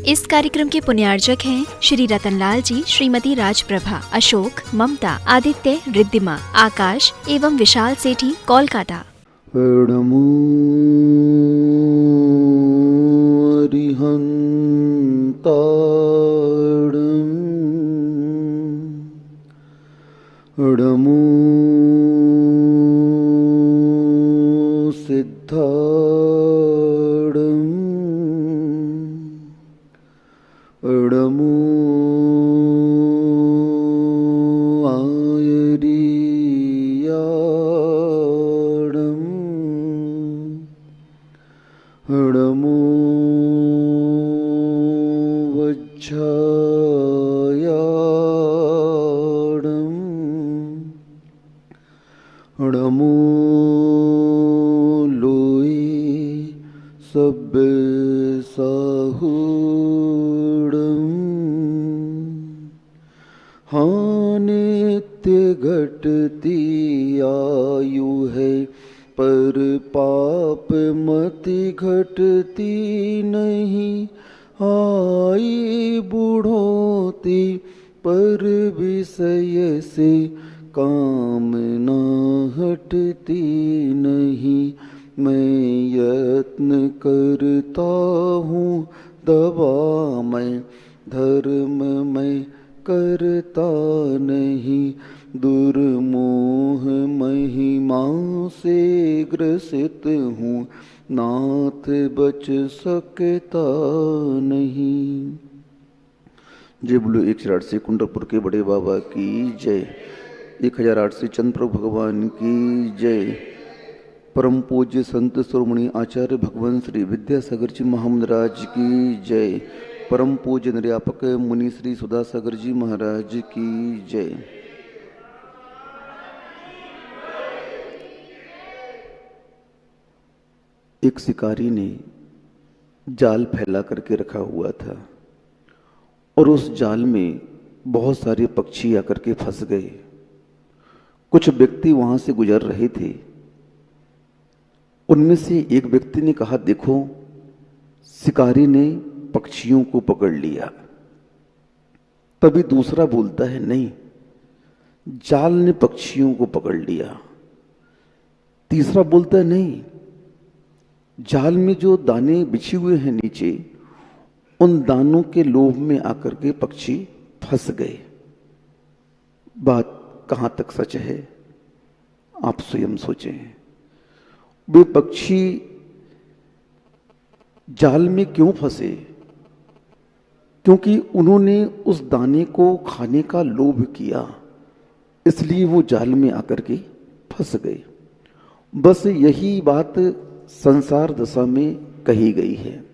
इस कार्यक्रम के पुण्यार्जक हैं श्री रतनलाल जी, श्रीमती राजप्रभा, अशोक, ममता, आदित्य, रिद्धिमा, आकाश एवं विशाल सेठी, कोलकाता। नमो अरिहंताणं नमो सिद्धाणं नमो आयर्याणं नमो वज्रायाणं नमो लोये सब्बसाहूणं नित्य घटती आयु है पर पाप मति घटती नहीं, आई बूढ़ोती पर विषय से कामना हटती नहीं। मैं यत्न करता हूँ दवा मैं धर्म में करता नहीं, दुर्मोह महिमा से ग्रसित हूँ नाथ बच सकता नहीं। जय बोलो 108 से कुंडलपुर के बड़े बाबा की जय, 1008 से चंद्रप्रभु भगवान की जय। परम पूज्य संत शिरोमणि आचार्य भगवान श्री विद्यासागर जी महाराज की जय। परम पूज्य निर्यापक मुनि श्री सुधासागर जी महाराज की जय। एक शिकारी ने जाल फैला करके रखा हुआ था और उस जाल में बहुत सारे पक्षी आकर के फंस गए। कुछ व्यक्ति वहां से गुजर रहे थे। उनमें से एक व्यक्ति ने कहा, देखो शिकारी ने पक्षियों को पकड़ लिया। तभी दूसरा बोलता है, नहीं, जाल ने पक्षियों को पकड़ लिया। तीसरा बोलता है, नहीं, जाल में जो दाने बिछे हुए हैं नीचे, उन दानों के लोभ में आकर के पक्षी फंस गए। बात कहां तक सच है आप स्वयं सोचें। वे पक्षी जाल में क्यों फंसे? क्योंकि उन्होंने उस दाने को खाने का लोभ किया, इसलिए वो जाल में आकर के फंस गए। बस यही बात संसार दशा में कही गई है।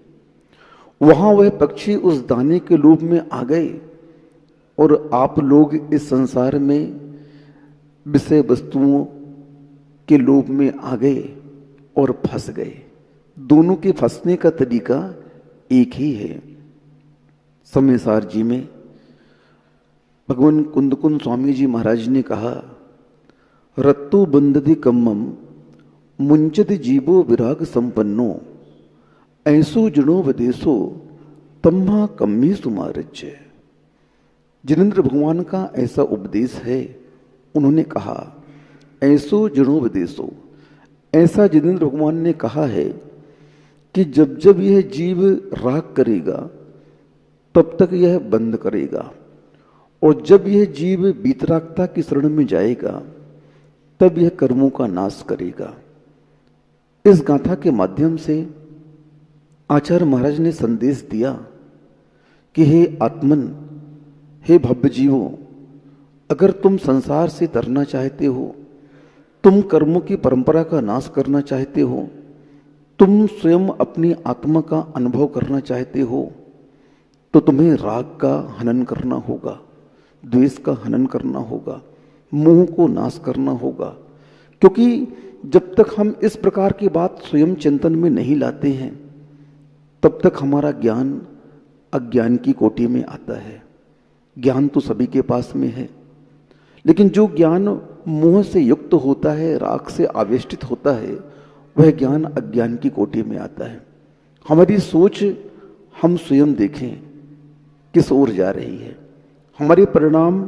वहां वह पक्षी उस दाने के लोभ में आ गए और आप लोग इस संसार में विषय वस्तुओं के लोभ में आ गए और फंस गए। दोनों के फंसने का तरीका एक ही है। समयसार जी में भगवान कुंदकुंद स्वामी जी महाराज ने कहा, रत्तो बंदति कम्मम मुंचत जीवो विराग संपन्नो, ऐसो जनो वदेशो तम्हा कम्मी सुमारज्य। जिनेंद्र भगवान का ऐसा उपदेश है। उन्होंने कहा, ऐसो जनो वदेशो, ऐसा जिनेंद्र भगवान ने कहा है कि जब जब यह जीव राग करेगा तब तक यह बंद करेगा, और जब यह जीव वीतरागता की शरण में जाएगा तब यह कर्मों का नाश करेगा। इस गाथा के माध्यम से आचार्य महाराज ने संदेश दिया कि हे आत्मन, हे भव्य जीवों, अगर तुम संसार से तरना चाहते हो, तुम कर्मों की परंपरा का नाश करना चाहते हो, तुम स्वयं अपनी आत्मा का अनुभव करना चाहते हो, तो तुम्हें राग का हनन करना होगा, द्वेष का हनन करना होगा, मोह को नाश करना होगा। क्योंकि जब तक हम इस प्रकार की बात स्वयं चिंतन में नहीं लाते हैं तब तक हमारा ज्ञान अज्ञान की कोटि में आता है। ज्ञान तो सभी के पास में है, लेकिन जो ज्ञान मोह से युक्त होता है, राग से आवेष्टित होता है, वह ज्ञान अज्ञान की कोटि में आता है। हमारी सोच हम स्वयं देखें किस ओर जा रही है, हमारे परिणाम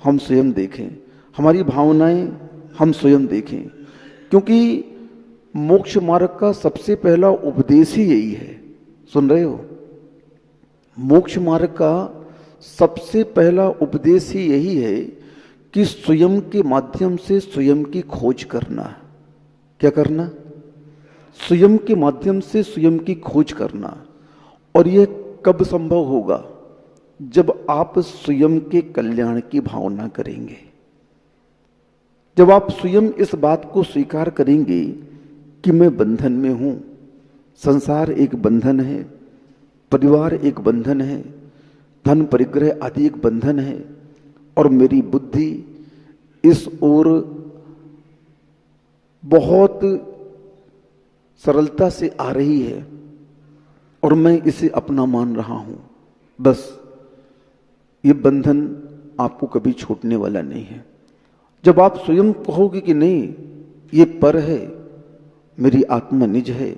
हम स्वयं देखें, हमारी भावनाएं हम स्वयं देखें, क्योंकि मोक्ष मार्ग का सबसे पहला उपदेश ही यही है। सुन रहे हो? मोक्ष मार्ग का सबसे पहला उपदेश ही यही है कि स्वयं के माध्यम से स्वयं की खोज करना। क्या करना? स्वयं के माध्यम से स्वयं की खोज करना। और यह कब संभव होगा? जब आप स्वयं के कल्याण की भावना करेंगे, जब आप स्वयं इस बात को स्वीकार करेंगे कि मैं बंधन में हूं, संसार एक बंधन है, परिवार एक बंधन है, धन परिग्रह आदि एक बंधन है, और मेरी बुद्धि इस ओर बहुत सरलता से आ रही है और मैं इसे अपना मान रहा हूं, बस ये बंधन आपको कभी छूटने वाला नहीं है। जब आप स्वयं कहोगे कि नहीं, ये पर है, मेरी आत्मा निज है,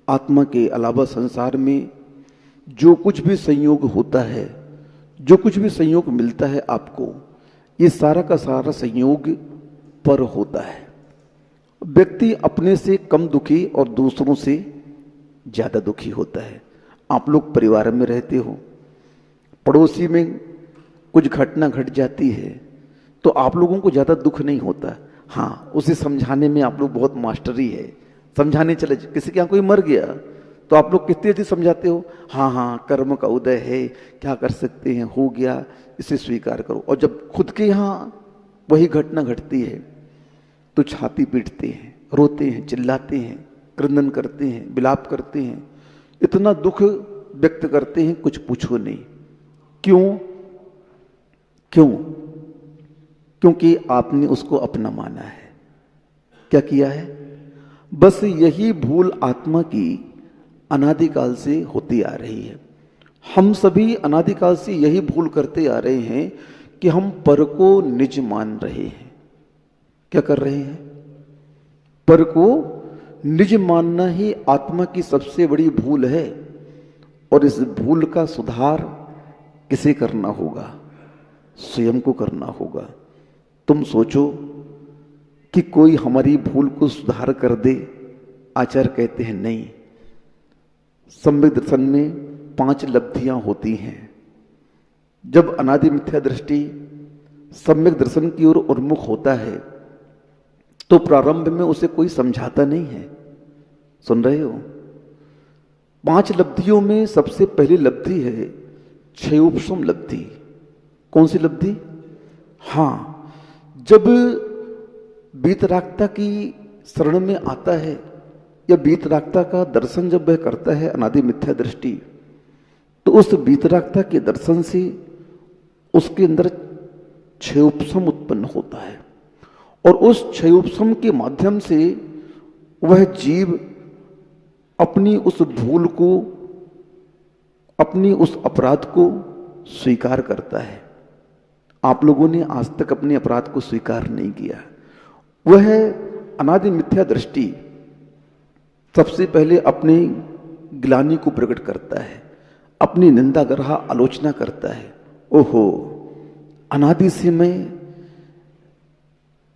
आत्मा के अलावा संसार में जो कुछ भी संयोग होता है, जो कुछ भी संयोग मिलता है आपको, ये सारा का सारा संयोग पर होता है। व्यक्ति अपने से कम दुखी और दूसरों से ज्यादा दुखी होता है। आप लोग परिवार में रहते हो, पड़ोसी में कुछ घटना घट जाती है तो आप लोगों को ज्यादा दुख नहीं होता। हाँ, उसे समझाने में आप लोग बहुत मास्टरी है, समझाने चले। किसी के यहाँ कोई मर गया तो आप लोग कितनी अच्छी समझाते हो, हाँ हाँ कर्म का उदय है, क्या कर सकते हैं, हो गया, इसे स्वीकार करो। और जब खुद के यहाँ वही घटना घटती है तो छाती पीटते हैं, रोते हैं, चिल्लाते हैं, क्रंदन करते हैं, विलाप करते हैं, इतना दुख व्यक्त करते हैं, कुछ पूछो नहीं। क्यों? क्यों? क्योंकि आपने उसको अपना माना है। क्या किया है? बस यही भूल आत्मा की अनादिकाल से होती आ रही है। हम सभी अनादिकाल से यही भूल करते आ रहे हैं कि हम पर को निज मान रहे हैं। क्या कर रहे हैं? पर को निज मानना ही आत्मा की सबसे बड़ी भूल है। और इस भूल का सुधार किसे करना होगा? स्वयं को करना होगा। तुम सोचो कि कोई हमारी भूल को सुधार कर दे। आचार्य कहते हैं नहीं। सम्यक दर्शन में 5 लब्धियां होती हैं। जब अनादि मिथ्या दृष्टि सम्यक दर्शन की ओर उन्मुख होता है तो प्रारंभ में उसे कोई समझाता नहीं है। सुन रहे हो? 5 लब्धियों में सबसे पहली लब्धि है क्षयोपशम लब्धि। कौन सी लब्धि? हाँ, जब वीतरागता की शरण में आता है या वीतरागता का दर्शन जब वह करता है अनादि मिथ्या दृष्टि, तो उस वीतरागता के दर्शन से उसके अंदर क्षयोपशम उत्पन्न होता है। और उस क्षयोपशम के माध्यम से वह जीव अपनी उस भूल को, अपनी उस अपराध को स्वीकार करता है। आप लोगों ने आज तक अपने अपराध को स्वीकार नहीं किया। वह अनादि मिथ्या दृष्टि सबसे पहले अपनी ग्लानि को प्रकट करता है, अपनी निंदा गरहा आलोचना करता है। ओहो, अनादि से मैं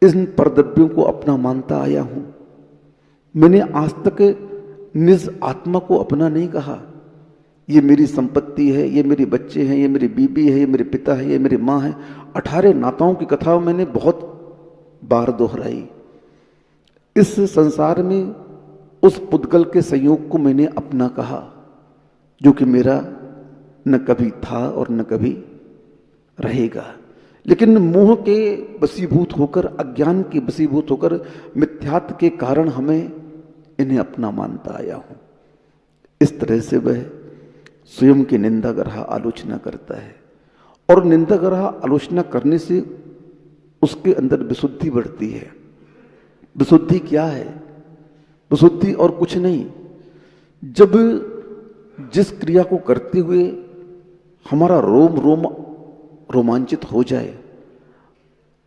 इन परद्रव्यों को अपना मानता आया हूं। मैंने आज तक निज आत्मा को अपना नहीं कहा। ये मेरी संपत्ति है, ये मेरे बच्चे हैं, ये मेरी बीबी है, ये मेरे पिता है, ये मेरी माँ है। 18 नाताओं की कथा मैंने बहुत बार दोहराई। इस संसार में उस पुद्गल के संयोग को मैंने अपना कहा जो कि मेरा न कभी था और न कभी रहेगा। लेकिन मोह के वशीभूत होकर, अज्ञान के वशीभूत होकर, मिथ्यात्व के कारण हमें इन्हें अपना मानता आया हूं। इस तरह से वह स्वयं की निंदा गरहा आलोचना करता है। और निंदा गरहा आलोचना करने से उसके अंदर विशुद्धि बढ़ती है। विशुद्धि क्या है? विशुद्धि और कुछ नहीं। जब जिस क्रिया को करते हुए हमारा रोम रोम रोमांचित हो जाए,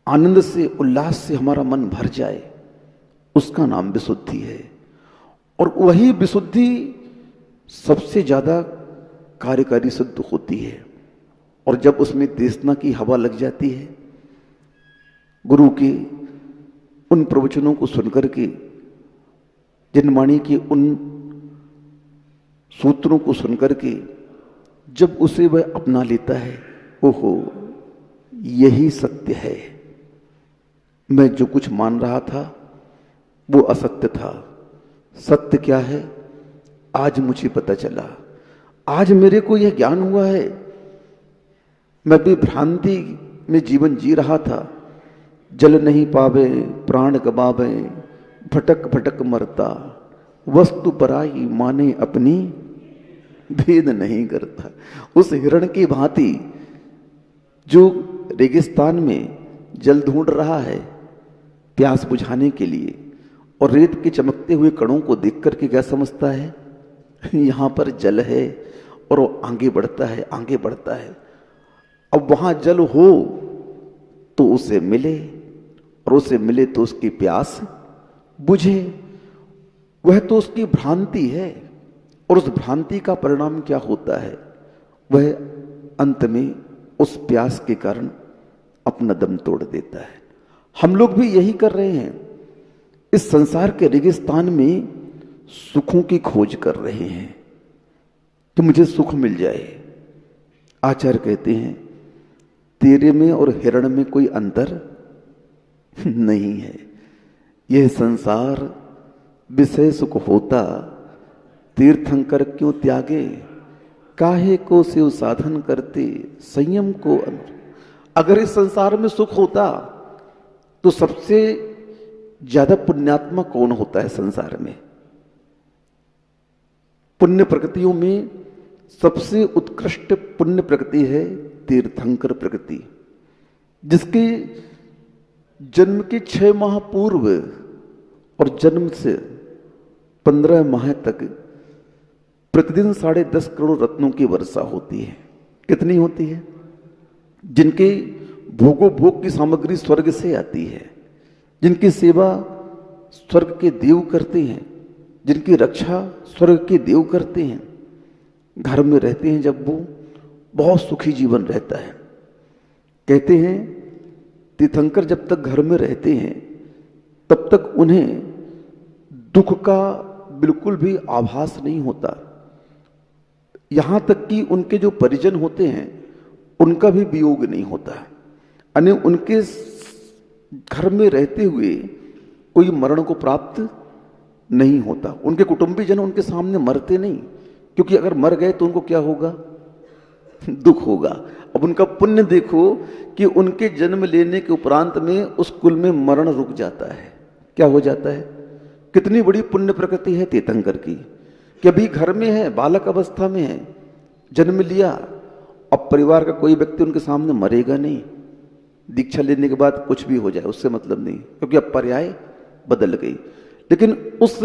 आनंद से, उल्लास से हमारा मन भर जाए, उसका नाम विशुद्धि है। और वही विशुद्धि सबसे ज्यादा कार्यकारी सिद्ध होती है। और जब उसमें देशना की हवा लग जाती है, गुरु के उन प्रवचनों को सुनकर के, जिनवाणी के उन सूत्रों को सुनकर के जब उसे वह अपना लेता है, ओहो यही सत्य है, मैं जो कुछ मान रहा था वो असत्य था, सत्य क्या है आज मुझे पता चला, आज मेरे को यह ज्ञान हुआ है, मैं भी भ्रांति में जीवन जी रहा था, जल नहीं पावे प्राण गवावे, भटक भटक मरता, वस्तु पराई माने अपनी, भेद नहीं करता। उस हिरण की भांति जो रेगिस्तान में जल ढूंढ रहा है प्यास बुझाने के लिए, और रेत के चमकते हुए कणों को देख करके क्या समझता है, यहां पर जल है, और वो आगे बढ़ता है, आगे बढ़ता है। अब वहां जल हो तो उसे मिले, और उसे मिले तो उसकी प्यास बुझे। वह तो उसकी भ्रांति है, और उस भ्रांति का परिणाम क्या होता है, वह अंत में उस प्यास के कारण अपना दम तोड़ देता है। हम लोग भी यही कर रहे हैं, इस संसार के रेगिस्तान में सुखों की खोज कर रहे हैं कि मुझे सुख मिल जाए। आचार्य कहते हैं तेरे में और हिरण में कोई अंतर नहीं है, यह संसार विषय सुख होता, तीर्थंकर क्यों त्यागे, काहे को शिव साधन करते संयम को। अगर इस संसार में सुख होता तो सबसे ज्यादा पुण्यात्मा कौन होता है संसार में? पुण्य प्रकृतियों में सबसे उत्कृष्ट पुण्य प्रकृति है तीर्थंकर प्रकृति, जिसके जन्म के 6 माह पूर्व और जन्म से 15 माह तक प्रतिदिन 10.5 करोड़ रत्नों की वर्षा होती है। कितनी होती है? जिनके भोगो भोग की सामग्री स्वर्ग से आती है, जिनकी सेवा स्वर्ग के देव करते हैं, जिनकी रक्षा स्वर्ग के देव करते हैं, घर में रहते हैं जब वो बहुत सुखी जीवन रहता है। कहते हैं तीर्थंकर जब तक घर में रहते हैं तब तक उन्हें दुख का बिल्कुल भी आभास नहीं होता, यहां तक कि उनके जो परिजन होते हैं उनका भी वियोग नहीं होता। यानी उनके घर में रहते हुए कोई मरण को प्राप्त नहीं होता। उनके कुटुंबीजन उनके सामने मरते नहीं, क्योंकि अगर मर गए तो उनको क्या होगा, दुख होगा। अब उनका पुण्य देखो कि उनके जन्म लेने के उपरांत में उस कुल में मरण रुक जाता है। क्या हो जाता है? कितनी बड़ी पुण्य प्रकृति है तीर्थंकर की, कि अभी घर में है, बालक अवस्था में है, जन्म लिया, अब परिवार का कोई व्यक्ति उनके सामने मरेगा नहीं। दीक्षा लेने के बाद कुछ भी हो जाए उससे मतलब नहीं, क्योंकि अब पर्याय बदल गई। लेकिन उस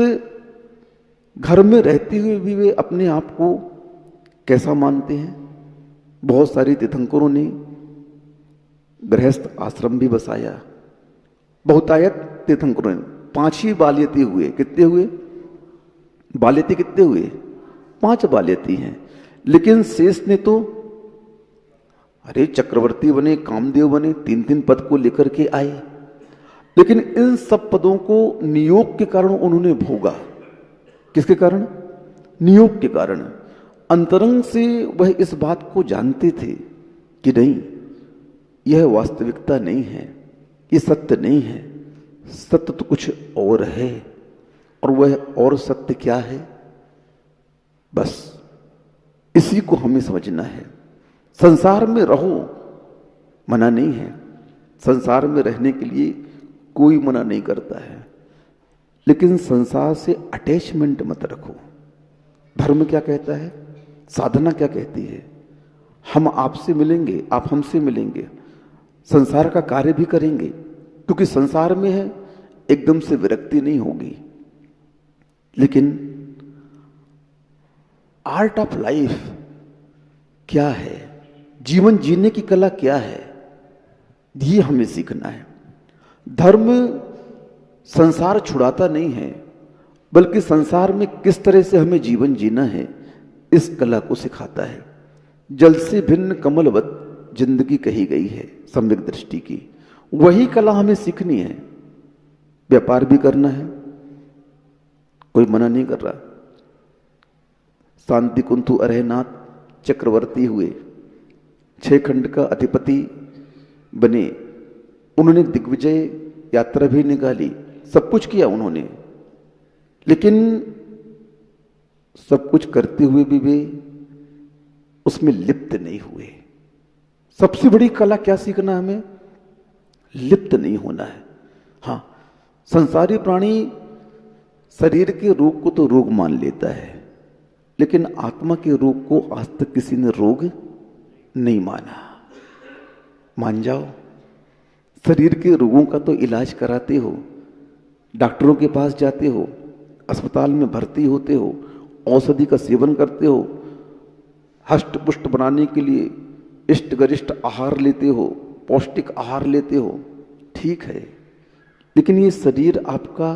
घर में रहते हुए भी वे अपने आप को कैसा मानते हैं? बहुत सारे तीर्थंकरों ने गृहस्थ आश्रम भी बसाया। बहुतायत तीर्थंकरों ने 5 ही बाल्यती हुए। कितने हुए बाल्यती? कितने हुए? 5 बाल्यती हैं। लेकिन शेष ने तो अरे चक्रवर्ती बने, कामदेव बने, 3-3 पद को लेकर के आए। लेकिन इन सब पदों को नियोग के कारण उन्होंने भोगा। किसके कारण? नियोग के कारण। अंतरंग से वह इस बात को जानते थे कि नहीं, यह वास्तविकता नहीं है, ये सत्य नहीं है, सत्य तो कुछ और है। और वह और सत्य क्या है? बस इसी को हमें समझना है। संसार में रहो, मना नहीं है, संसार में रहने के लिए कोई मना नहीं करता है, लेकिन संसार से अटैचमेंट मत रखो। धर्म क्या कहता है, साधना क्या कहती है? हम आपसे मिलेंगे, आप हमसे मिलेंगे, संसार का कार्य भी करेंगे, क्योंकि संसार में है, एकदम से विरक्ति नहीं होगी। लेकिन आर्ट ऑफ लाइफ क्या है, जीवन जीने की कला क्या है, ये हमें सीखना है। धर्म संसार छुड़ाता नहीं है, बल्कि संसार में किस तरह से हमें जीवन जीना है, इस कला को सिखाता है। जल से भिन्न कमलवत जिंदगी कही गई है सम्यक दृष्टि की। वही कला हमें सीखनी है। व्यापार भी करना है, कोई मना नहीं कर रहा। शांति कुंतु अरहनाथ चक्रवर्ती हुए, 6 खंड का अधिपति बने, उन्होंने दिग्विजय यात्रा भी निकाली, सब कुछ किया उन्होंने, लेकिन सब कुछ करते हुए भी वे उसमें लिप्त नहीं हुए। सबसे बड़ी कला क्या सीखना है हमें? लिप्त नहीं होना है। हाँ, संसारी प्राणी शरीर के रोग को तो रोग मान लेता है, लेकिन आत्मा के रोग को आज तक किसी ने रोग नहीं माना। मान जाओ, शरीर के रोगों का तो इलाज कराते हो, डॉक्टरों के पास जाते हो, अस्पताल में भर्ती होते हो, औषधि का सेवन करते हो, हष्ट पुष्ट बनाने के लिए इष्ट गरिष्ठ आहार लेते हो, पौष्टिक आहार लेते हो, ठीक है, लेकिन ये शरीर आपका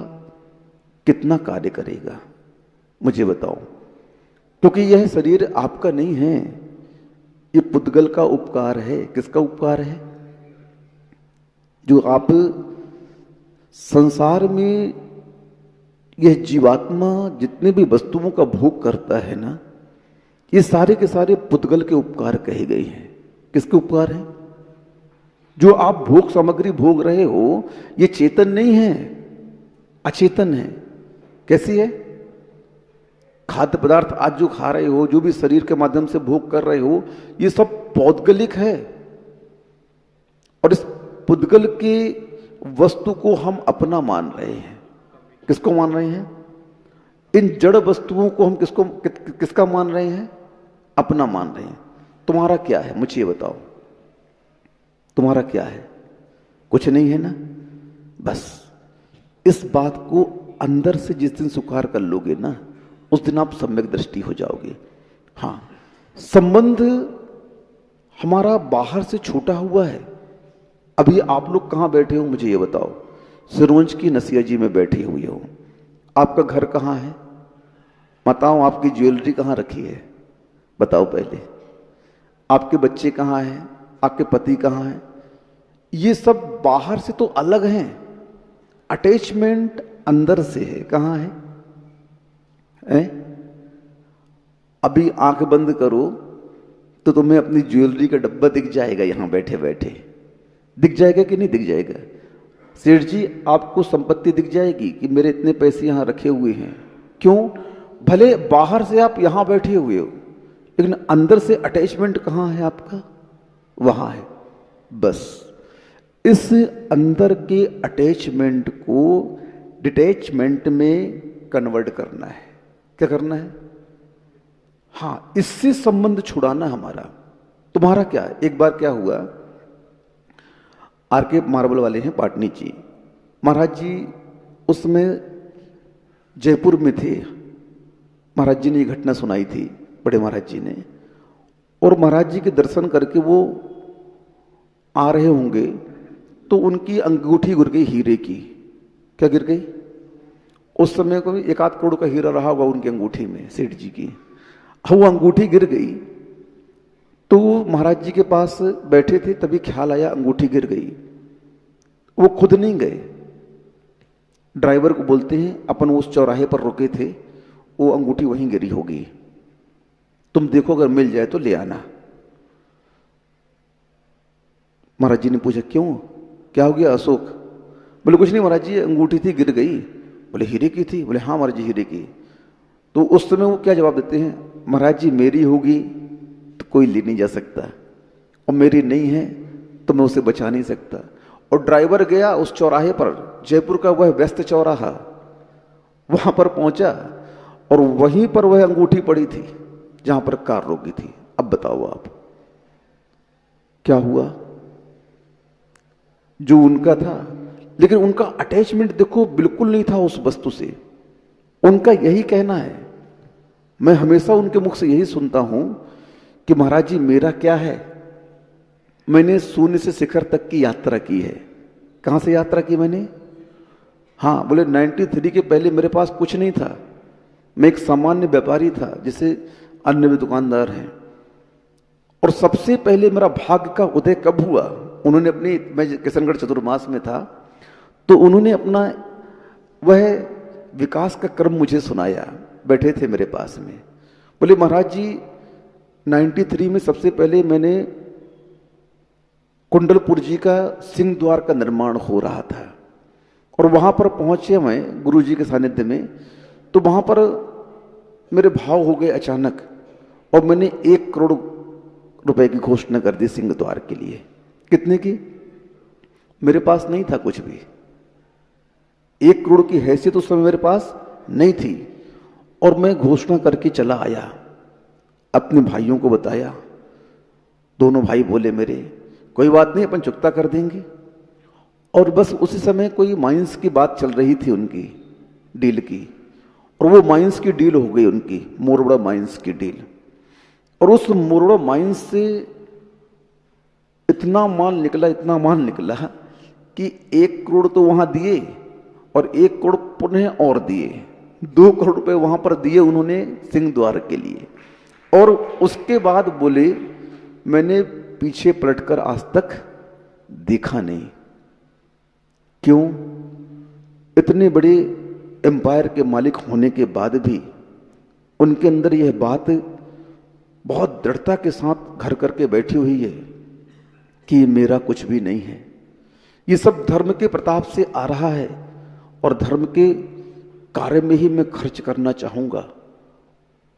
कितना कार्य करेगा मुझे बताओ? क्योंकि यह शरीर आपका नहीं है, ये पुद्गल का उपकार है। किसका उपकार है? जो आप संसार में यह जीवात्मा जितने भी वस्तुओं का भोग करता है ना, ये सारे के सारे पुद्गल के उपकार कहे गए हैं। किसके उपकार है? जो आप भोग सामग्री भोग रहे हो, ये चेतन नहीं है, अचेतन है। कैसी है? खाद्य पदार्थ आज जो खा रहे हो, जो भी शरीर के माध्यम से भोग कर रहे हो, ये सब पौद्गलिक है। और इस पुद्गल की वस्तु को हम अपना मान रहे हैं। किसको मान रहे हैं? इन जड़ वस्तुओं को हम किसका मान रहे हैं? अपना मान रहे हैं। तुम्हारा क्या है मुझे ये बताओ? तुम्हारा क्या है? कुछ नहीं है ना। बस इस बात को अंदर से जिस दिन स्वीकार कर लोगे ना, उस दिन आप सम्यक दृष्टि हो जाओगे। हाँ, संबंध हमारा बाहर से छूटा हुआ है। अभी आप लोग कहाँ बैठे हो मुझे ये बताओ? सिरोंज की नसिया जी में बैठे हुए हो। आपका घर कहाँ है? बताओ। आपकी ज्वेलरी कहाँ रखी है? बताओ पहले। आपके बच्चे कहाँ हैं? आपके पति कहाँ हैं? ये सब बाहर से तो अलग हैं, अटैचमेंट अंदर से है। कहाँ है? अभी आंख बंद करो तो तुम्हें अपनी ज्वेलरी का डब्बा दिख जाएगा। यहां बैठे बैठे दिख जाएगा कि नहीं दिख जाएगा? सेठ जी, आपको संपत्ति दिख जाएगी कि मेरे इतने पैसे यहां रखे हुए हैं। क्यों? भले बाहर से आप यहां बैठे हुए हो, लेकिन अंदर से अटैचमेंट कहां है आपका? वहां है। बस इस अंदर के अटैचमेंट को डिटैचमेंट में कन्वर्ट करना है। क्या करना है? हाँ, इससे संबंध छुड़ाना हमारा। तुम्हारा क्या है? एक बार क्या हुआ, आरके मार्बल वाले हैं पाटनी जी, महाराज जी उसमें जयपुर में थे। महाराज जी ने ये घटना सुनाई थी, बड़े महाराज जी ने। और महाराज जी के दर्शन करके वो आ रहे होंगे तो उनकी अंगूठी गिर गई हीरे की। क्या गिर गई? उस समय को 1-8 करोड़ का हीरा रहा होगा उनकी अंगूठी में, सेठ जी की। वो अंगूठी गिर गई तो महाराज जी के पास बैठे थे, तभी ख्याल आया अंगूठी गिर गई। वो खुद नहीं गए, ड्राइवर को बोलते हैं अपन उस चौराहे पर रुके थे, वो अंगूठी वहीं गिरी होगी, तुम देखो अगर मिल जाए तो ले आना। महाराज जी ने पूछा क्यों, क्या हो गया अशोक? बोले कुछ नहीं महाराज जी, अंगूठी थी गिर गई। बोले हीरे की थी? बोले हाँ महाराज जी हीरे की। तो उस समय वो क्या जवाब देते हैं? महाराज जी मेरी होगी तो कोई ले नहीं जा सकता, और मेरी नहीं है तो मैं उसे बचा नहीं सकता। और ड्राइवर गया उस चौराहे पर, जयपुर का वह व्यस्त चौराहा, वहां पर पहुंचा और वहीं पर वह अंगूठी पड़ी थी जहां पर कार रोकी थी। अब बताओ आप क्या हुआ? जो उनका था, लेकिन उनका अटैचमेंट देखो बिल्कुल नहीं था उस वस्तु से। उनका यही कहना है, मैं हमेशा उनके मुख से यही सुनता हूं कि महाराज जी मेरा क्या है, मैंने शून्य से शिखर तक की यात्रा की है। कहां से यात्रा की मैंने? हाँ, बोले 93 के पहले मेरे पास कुछ नहीं था, मैं एक सामान्य व्यापारी था, जैसे अन्य भी दुकानदार हैं। और सबसे पहले मेरा भाग्य का उदय कब हुआ, उन्होंने अपनी, मैं किशनगढ़ चतुर्मास में था, तो उन्होंने अपना वह विकास का क्रम मुझे सुनाया, बैठे थे मेरे पास में। बोले महाराज जी 93 में सबसे पहले मैंने कुंडलपुर जी का सिंह द्वार का निर्माण हो रहा था, और वहां पर पहुंचे मैं गुरु जी के सानिध्य में, तो वहां पर मेरे भाव हो गए अचानक, और मैंने 1 करोड़ रुपए की घोषणा कर दी सिंह द्वार के लिए। कितने की? मेरे पास नहीं था कुछ भी, 1 करोड़ की हैसियत उस समय मेरे पास नहीं थी, और मैं घोषणा करके चला आया, अपने भाइयों को बताया। दोनों भाई बोले मेरे, कोई बात नहीं, अपन चुकता कर देंगे। और बस उसी समय कोई माइंस की बात चल रही थी, उनकी डील की, और वो माइंस की डील हो गई उनकी, मोरबड़ा माइंस की डील। और उस मोरबड़ा माइंस से इतना माल निकला कि 1 करोड़ तो वहां दिए, और 1 करोड़ पुनः और दिए, 2 करोड़ रुपए वहां पर दिए उन्होंने सिंह द्वार के लिए। और उसके बाद बोले मैंने पीछे पलटकर आज तक देखा नहीं। क्यों? इतने बड़े एम्पायर के मालिक होने के बाद भी उनके अंदर यह बात बहुत दृढ़ता के साथ घर करके बैठी हुई है कि ये मेरा कुछ भी नहीं है, ये सब धर्म के प्रताप से आ रहा है, और धर्म के कार्य में ही मैं खर्च करना चाहूंगा।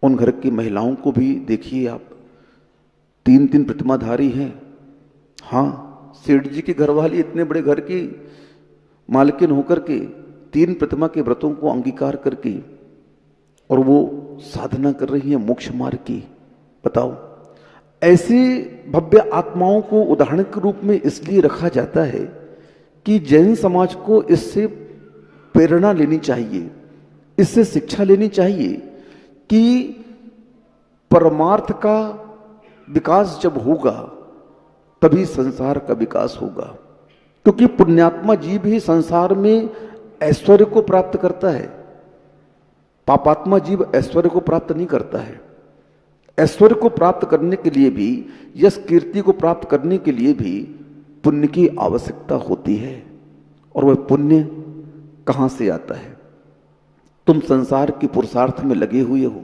उन घर की महिलाओं को भी देखिए आप, 3 प्रतिमाधारी हैं। हाँ, सेठ जी की घरवाली इतने बड़े घर की मालकिन होकर के 3 प्रतिमा के व्रतों को अंगीकार करके, और वो साधना कर रही है मोक्ष मार्ग की। बताओ, ऐसी भव्य आत्माओं को उदाहरण के रूप में इसलिए रखा जाता है कि जैन समाज को इससे प्रेरणा लेनी चाहिए, इससे शिक्षा लेनी चाहिए कि परमार्थ का विकास जब होगा तभी संसार का विकास होगा। क्योंकि पुण्यात्मा जीव ही संसार में ऐश्वर्य को प्राप्त करता है, पापात्मा जीव ऐश्वर्य को प्राप्त नहीं करता है। ऐश्वर्य को प्राप्त करने के लिए भी, यश कीर्ति को प्राप्त करने के लिए भी पुण्य की आवश्यकता होती है। और वह पुण्य कहां से आता है? तुम संसार के पुरुषार्थ में लगे हुए हो,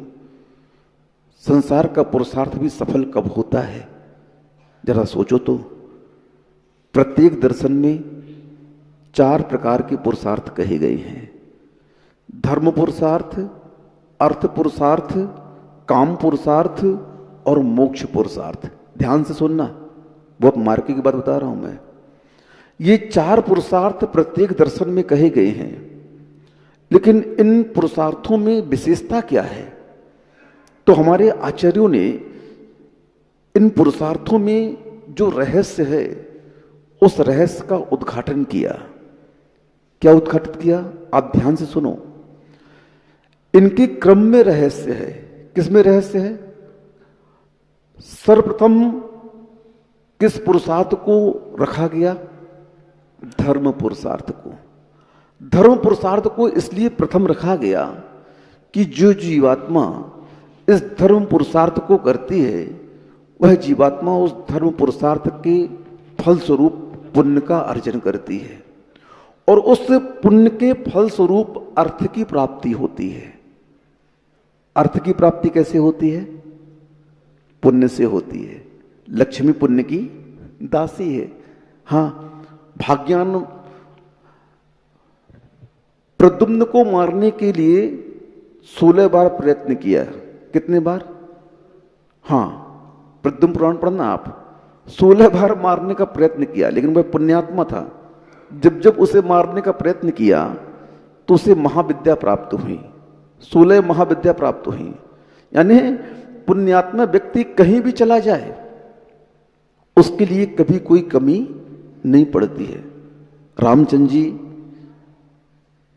संसार का पुरुषार्थ भी सफल कब होता है? जरा सोचो तो। प्रत्येक दर्शन में 4 प्रकार के पुरुषार्थ कहे गए हैं: धर्म पुरुषार्थ, अर्थ पुरुषार्थ, काम पुरुषार्थ और मोक्ष पुरुषार्थ। ध्यान से सुनना, बहुत मार्के की बात बता रहा हूं मैं। ये 4 पुरुषार्थ प्रत्येक दर्शन में कहे गए हैं, लेकिन इन पुरुषार्थों में विशेषता क्या है? तो हमारे आचार्यों ने इन पुरुषार्थों में जो रहस्य है, उस रहस्य का उद्घाटन किया। क्या उद्घाटित किया? आप ध्यान से सुनो। इनके क्रम में रहस्य है। किसमें रहस्य है? सर्वप्रथम किस पुरुषार्थ को रखा गया? धर्म पुरुषार्थ को। धर्म पुरुषार्थ को इसलिए प्रथम रखा गया कि जो जीवात्मा इस धर्म पुरुषार्थ को करती है, वह जीवात्मा उस धर्म पुरुषार्थ के फल स्वरूप पुण्य का अर्जन करती है, और उस पुण्य के फल स्वरूप अर्थ की प्राप्ति होती है। अर्थ की प्राप्ति कैसे होती है? पुण्य से होती है। लक्ष्मी पुण्य की दासी है। हां, भाग्यान प्रद्युम्न को मारने के लिए 16 बार प्रयत्न किया। कितने बार? हां, प्रद्युम्न पुराण पढ़ना आप। 16 बार मारने का प्रयत्न किया, लेकिन वह पुण्यात्मा था। जब जब उसे मारने का प्रयत्न किया तो उसे महाविद्या प्राप्त हुई। 16 महाविद्या प्राप्त हुई। यानी पुण्यात्मा व्यक्ति कहीं भी चला जाए, उसके लिए कभी कोई कमी नहीं पड़ती है। रामचंद्र जी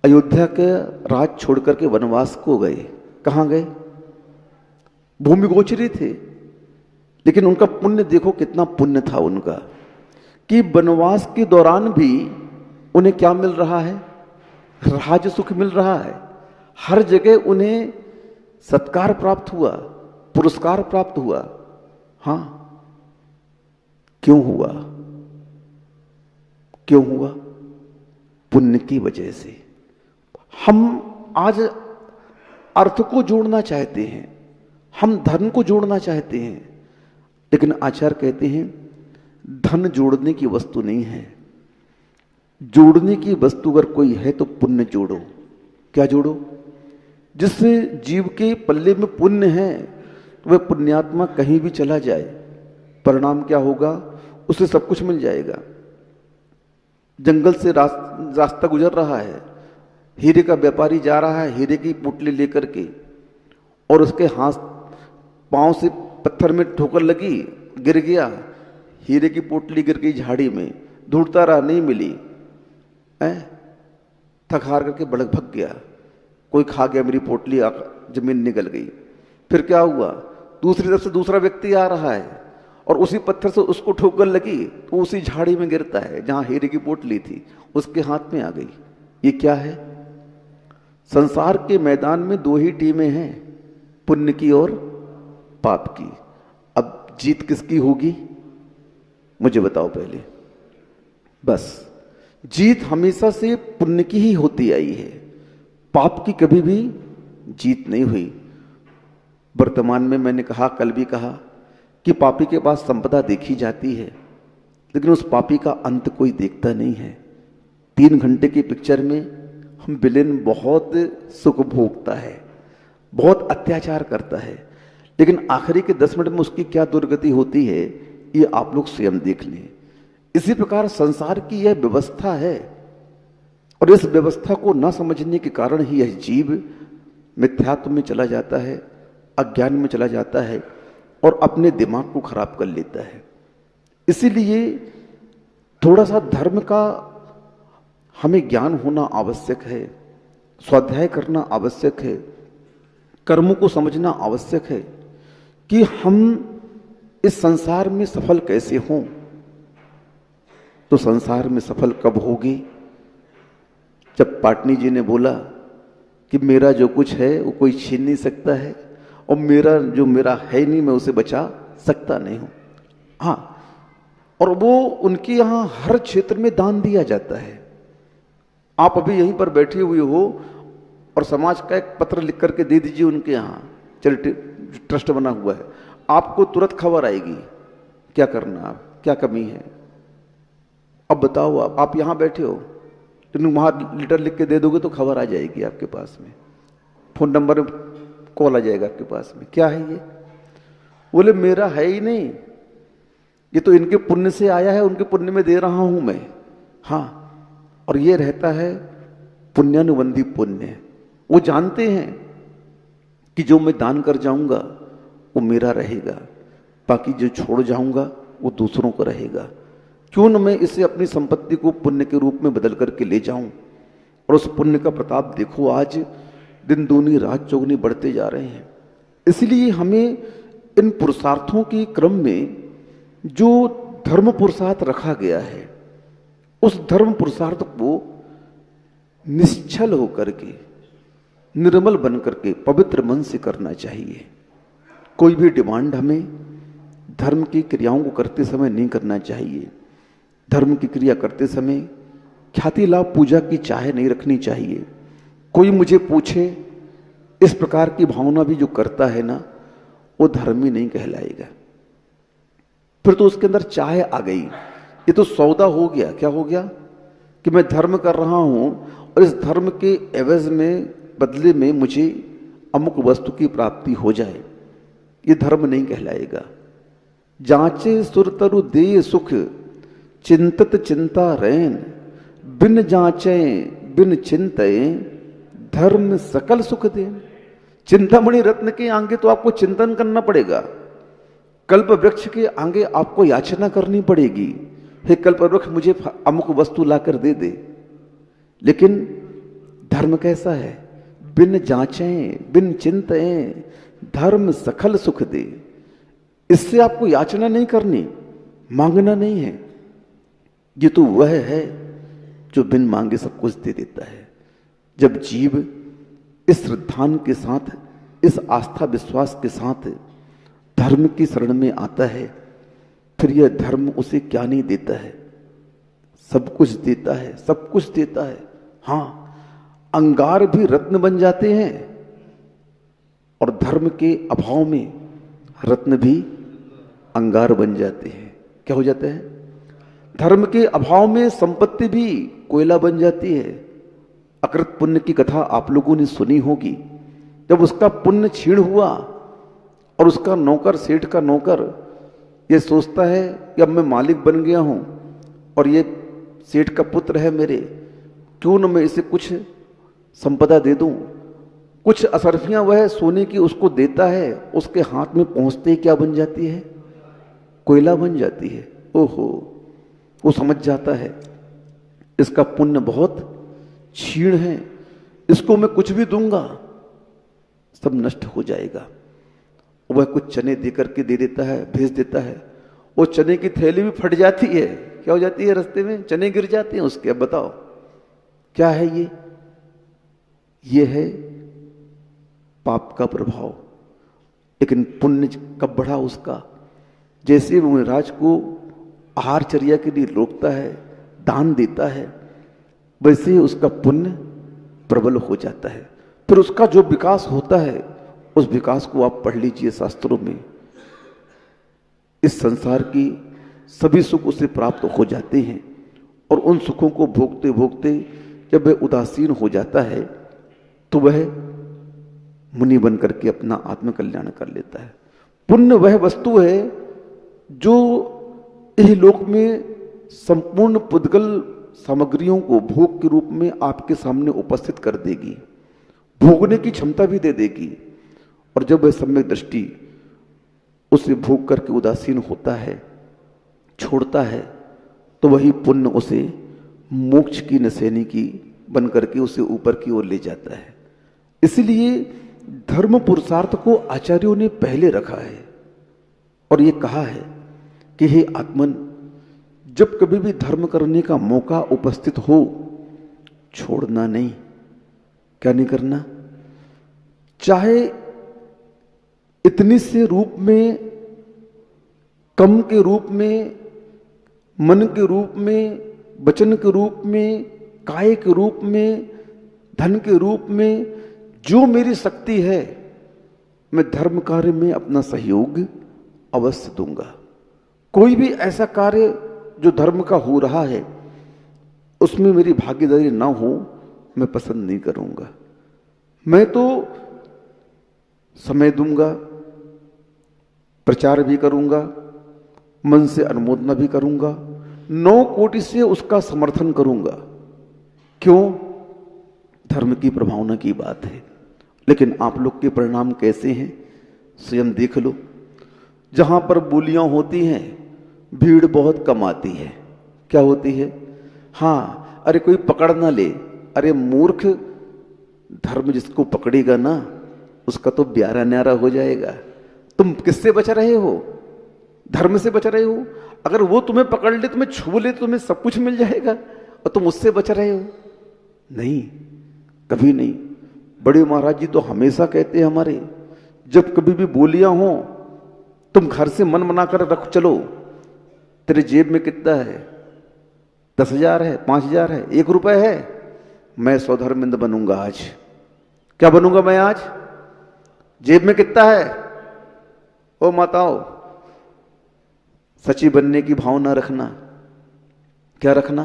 अयोध्या के राज छोड़कर के वनवास को गए। कहां गए? भूमि गोचरी थे, लेकिन उनका पुण्य देखो, कितना पुण्य था उनका, कि वनवास के दौरान भी उन्हें क्या मिल रहा है? राज सुख मिल रहा है। हर जगह उन्हें सत्कार प्राप्त हुआ, पुरस्कार प्राप्त हुआ। हाँ, क्यों हुआ? क्यों हुआ? पुण्य की वजह से। हम आज अर्थ को जोड़ना चाहते हैं, हम धन को जोड़ना चाहते हैं, लेकिन आचार्य कहते हैं धन जोड़ने की वस्तु नहीं है। जोड़ने की वस्तु अगर कोई है तो पुण्य जोड़ो। क्या जोड़ो? जिस जीव के पल्ले में पुण्य है तो वह पुण्यात्मा कहीं भी चला जाए, परिणाम क्या होगा? उसे सब कुछ मिल जाएगा। जंगल से रास्ता गुजर रहा है, हीरे का व्यापारी जा रहा है हीरे की पुतली लेकर के, और उसके हाथ पांव से पत्थर में ठोकर लगी, गिर गया, हीरे की पोटली गिर गई झाड़ी में, ढूंढता रहा, नहीं मिली, थक हार करके बड़क भग गया, कोई खा गया मेरी पोटली, जमीन निकल गई। फिर क्या हुआ? दूसरी तरफ से दूसरा व्यक्ति आ रहा है और उसी पत्थर से उसको ठोकर लगी तो उसी झाड़ी में गिरता है जहां हीरे की पोटली थी, उसके हाथ में आ गई। ये क्या है? संसार के मैदान में दो ही टीमें हैं, पुण्य की और पाप की। अब जीत किसकी होगी? मुझे बताओ पहले। बस जीत हमेशा से पुण्य की ही होती आई है, पाप की कभी भी जीत नहीं हुई। वर्तमान में मैंने कहा, कल भी कहा कि पापी के पास संपदा देखी जाती है, लेकिन उस पापी का अंत कोई देखता नहीं है। 3 घंटे की पिक्चर में हम विलेन बहुत सुख भोगता है, बहुत अत्याचार करता है, लेकिन आखिरी के 10 मिनट में उसकी क्या दुर्गति होती है ये आप लोग स्वयं देख लें। इसी प्रकार संसार की यह व्यवस्था है, और इस व्यवस्था को न समझने के कारण ही यह जीव मिथ्यात्व में चला जाता है, अज्ञान में चला जाता है और अपने दिमाग को खराब कर लेता है। इसीलिए थोड़ा सा धर्म का हमें ज्ञान होना आवश्यक है, स्वाध्याय करना आवश्यक है, कर्मों को समझना आवश्यक है कि हम इस संसार में सफल कैसे हों। तो संसार में सफल कब होगी? जब पाटनी जी ने बोला कि मेरा जो कुछ है वो कोई छीन नहीं सकता है, और मेरा है नहीं मैं उसे बचा सकता नहीं हूं। हाँ, और वो उनके यहां हर क्षेत्र में दान दिया जाता है। आप अभी यहीं पर बैठे हुए हो और समाज का एक पत्र लिख करके दे दीजिए उनके यहां, चैरिटी ट्रस्ट बना हुआ है, आपको तुरंत खबर आएगी क्या करना, आप क्या कमी है। अब बताओ, आप यहां बैठे हो, लेकिन वहां लेटर लिख के दे दोगे तो खबर आ जाएगी आपके पास में, फोन नंबर कॉल आ जाएगा आपके पास में। क्या है ये? बोले मेरा है ही नहीं, ये तो इनके पुण्य से आया है, उनके पुण्य में दे रहा हूं मैं। हाँ, और ये रहता है पुण्यानुबंधी पुण्य। वो जानते हैं कि जो मैं दान कर जाऊंगा वो मेरा रहेगा, बाकी जो छोड़ जाऊंगा वो दूसरों को रहेगा। क्यों न मैं इसे अपनी संपत्ति को पुण्य के रूप में बदल करके ले जाऊं। और उस पुण्य का प्रताप देखो, आज दिन दूनी रात चौगुनी बढ़ते जा रहे हैं। इसलिए हमें इन पुरुषार्थों के क्रम में जो धर्म पुरुषार्थ रखा गया है, उस धर्म पुरुषार्थ को निश्चल होकर के, निर्मल बन करके, पवित्र मन से करना चाहिए। कोई भी डिमांड हमें धर्म की क्रियाओं को करते समय नहीं करना चाहिए। धर्म की क्रिया करते समय ख्याति लाभ पूजा की चाह नहीं रखनी चाहिए। कोई मुझे पूछे, इस प्रकार की भावना भी जो करता है ना, वो धर्मी नहीं कहलाएगा। फिर तो उसके अंदर चाह आ गई, ये तो सौदा हो गया। क्या हो गया? कि मैं धर्म कर रहा हूं और इस धर्म के एवज में, बदले में मुझे अमुक वस्तु की प्राप्ति हो जाए, ये धर्म नहीं कहलाएगा। जांचे सुरतरु दे सुख, चिंतत चिंता रैन, बिन जांचे बिन चिंते, धर्म सकल सुख दे। चिंतामणि रत्न के आगे तो आपको चिंतन करना पड़ेगा, कल्प वृक्ष के आगे आपको याचना करनी पड़ेगी, हे कल्प वृक्ष मुझे अमुक वस्तु लाकर दे दे। लेकिन धर्म कैसा है? बिन जांचे बिन चिंते, धर्म सकल सुख दे। इससे आपको याचना नहीं करनी, मांगना नहीं है। ये तो वह है जो बिन मांगे सब कुछ दे देता है। जब जीव इस श्रद्धान के साथ, इस आस्था विश्वास के साथ धर्म की शरण में आता है, फिर यह धर्म उसे क्या नहीं देता है? सब कुछ देता है, सब कुछ देता है। हां, अंगार भी रत्न बन जाते हैं और धर्म के अभाव में रत्न भी अंगार बन जाते हैं। क्या हो जाते हैं? धर्म के अभाव में संपत्ति भी कोयला बन जाती है। अकृत पुण्य की कथा आप लोगों ने सुनी होगी। जब उसका पुण्य क्षीण हुआ और उसका नौकर, सेठ का नौकर, ये सोचता है कि अब मैं मालिक बन गया हूं और ये सेठ का पुत्र है मेरे, क्यों न मैं इसे कुछ संपदा दे दूं। कुछ असरफियां वह सोने की उसको देता है, उसके हाथ में पहुंचते ही क्या बन जाती है? कोयला बन जाती है। ओहो, वो समझ जाता है इसका पुण्य बहुत क्षीण है, इसको मैं कुछ भी दूंगा सब नष्ट हो जाएगा। वह कुछ चने देकर के दे देता है, भेज देता है। वो चने की थैली भी फट जाती है। क्या हो जाती है? रास्ते में चने गिर जाते हैं उसके। अब बताओ क्या है ये? ये है पाप का प्रभाव। लेकिन पुण्य कब बढ़ा उसका? जैसे वो राज को आहारचर्या के लिए रोकता है, दान देता है, वैसे ही उसका पुण्य प्रबल हो जाता है। फिर उसका जो विकास होता है, उस विकास को आप पढ़ लीजिए शास्त्रों में। इस संसार की सभी सुख उसे प्राप्त हो जाते हैं और उन सुखों को भोगते भोगते जब वह उदासीन हो जाता है तो वह मुनि बन करके अपना आत्मकल्याण कर लेता है। पुण्य वह वस्तु है जो इस लोक में संपूर्ण पुद्गल सामग्रियों को भोग के रूप में आपके सामने उपस्थित कर देगी, भोगने की क्षमता भी दे देगी। और जब वह सम्यक दृष्टि उसे भोग करके उदासीन होता है, छोड़ता है, तो वही पुण्य उसे मोक्ष की नसैनी की बन करके उसे ऊपर की ओर ले जाता है। इसलिए धर्म पुरुषार्थ को आचार्यों ने पहले रखा है और ये कहा है कि हे आत्मन, जब कभी भी धर्म करने का मौका उपस्थित हो, छोड़ना नहीं। क्या नहीं करना? चाहे इतनी से रूप में, कम के रूप में, मन के रूप में, वचन के रूप में, काय के रूप में, धन के रूप में, जो मेरी शक्ति है मैं धर्म कार्य में अपना सहयोग अवश्य दूंगा। कोई भी ऐसा कार्य जो धर्म का हो रहा है उसमें मेरी भागीदारी ना हो, मैं पसंद नहीं करूंगा। मैं तो समय दूंगा, प्रचार भी करूंगा, मन से अनुमोदना भी करूंगा, 9 कोटि से उसका समर्थन करूंगा। क्यों? धर्म की प्रभावना की बात है। लेकिन आप लोग के परिणाम कैसे हैं स्वयं देख लो। जहां पर बोलियां होती हैं भीड़ बहुत कम आती है। क्या होती है? हाँ, अरे कोई पकड़ ना ले। अरे मूर्ख, धर्म जिसको पकड़ेगा ना उसका तो ब्यारा न्यारा हो जाएगा। तुम किससे बच रहे हो? धर्म से बच रहे हो। अगर वो तुम्हें पकड़ ले, तुम्हें छू ले, तो तुम्हें सब कुछ मिल जाएगा और तुम उससे बच रहे हो? नहीं, कभी नहीं। बड़े महाराज जी तो हमेशा कहते हैं हमारे, जब कभी भी बोलियां हो तुम घर से मन बना कर रख चलो। तेरे जेब में कितना है? 10,000 है, 5,000 है, 1 रुपए है? मैं स्वधर्मिंद बनूंगा आज। क्या बनूंगा मैं आज? जेब में कितना है? ओ माताओं, सची बनने की भावना रखना। क्या रखना?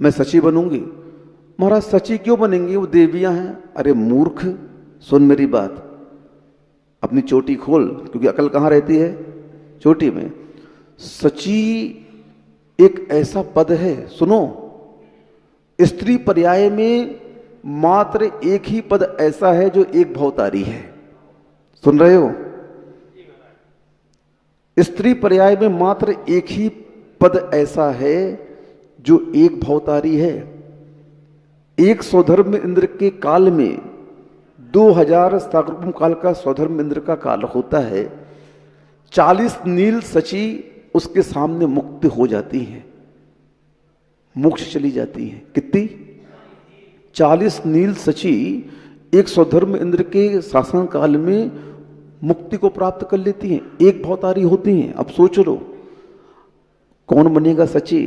मैं सची बनूंगी। महाराज सची क्यों बनेंगी? वो देवियां हैं। अरे मूर्ख, सुन मेरी बात, अपनी चोटी खोल, क्योंकि अकल कहां रहती है? चोटी में। सची एक ऐसा पद है, सुनो, स्त्री पर्याय में मात्र एक ही पद ऐसा है जो एक भवतारी है। सुन रहे हो? स्त्री पर्याय में मात्र एक ही पद ऐसा है जो एक भवतारी है। एक स्वधर्म इंद्र के काल में 2000 सागरकुम काल का स्वधर्म इंद्र का काल होता है। 40 नील सची उसके सामने मुक्त हो जाती हैं, मोक्ष चली जाती हैं। कितनी? 40 नील सची एक स्वधर्म इंद्र के शासन काल में मुक्ति को प्राप्त कर लेती हैं। एक भवतारी होती हैं। अब सोच लो, कौन बनेगा सची?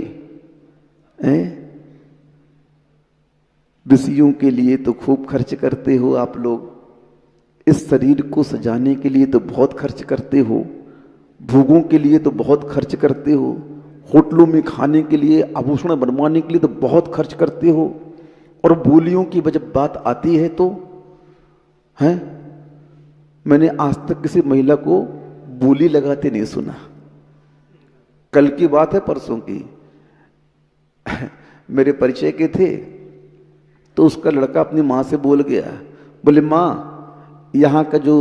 ऋषियों के लिए तो खूब खर्च करते हो आप लोग, इस शरीर को सजाने के लिए तो बहुत खर्च करते हो, भोगों के लिए तो बहुत खर्च करते हो, होटलों में खाने के लिए, आभूषण बनवाने के लिए तो बहुत खर्च करते हो, और बोलियों की जब बात आती है तो मैंने आज तक किसी महिला को बोली लगाते नहीं सुना। कल की बात है, परसों की, मेरे परिचय के थे, तो उसका लड़का अपनी माँ से बोल गया, बोले माँ यहाँ का जो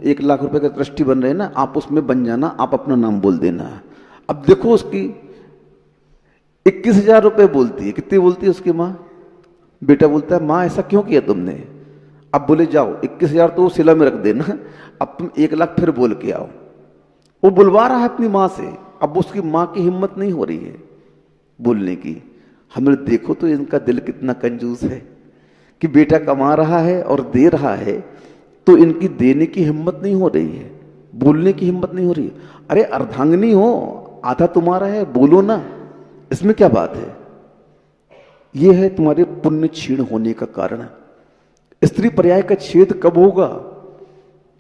1 लाख रुपए का ट्रस्टी बन रहे हैं ना, आप उसमें बन जाना, आप अपना नाम बोल देना। अब देखो उसकी 21,000 रुपए बोलती है। कितनी बोलती है उसकी माँ? बेटा बोलता है माँ ऐसा क्यों किया तुमने? अब बोले जाओ 21,000 तो सिला में रख देना, अब तुम 1 लाख फिर बोल के आओ। वो बुलवा रहा है अपनी माँ से। अब उसकी माँ की हिम्मत नहीं हो रही है बोलने की। हमने देखो तो इनका दिल कितना कंजूस है कि बेटा कमा रहा है और दे रहा है, तो इनकी देने की हिम्मत नहीं हो रही है, बोलने की हिम्मत नहीं हो रही है। अरे अर्धांगिनी हो, आधा तुम्हारा है, बोलो ना, इसमें क्या बात है? यह है तुम्हारे पुण्य क्षीण होने का कारण। स्त्री पर्याय का छेद कब होगा?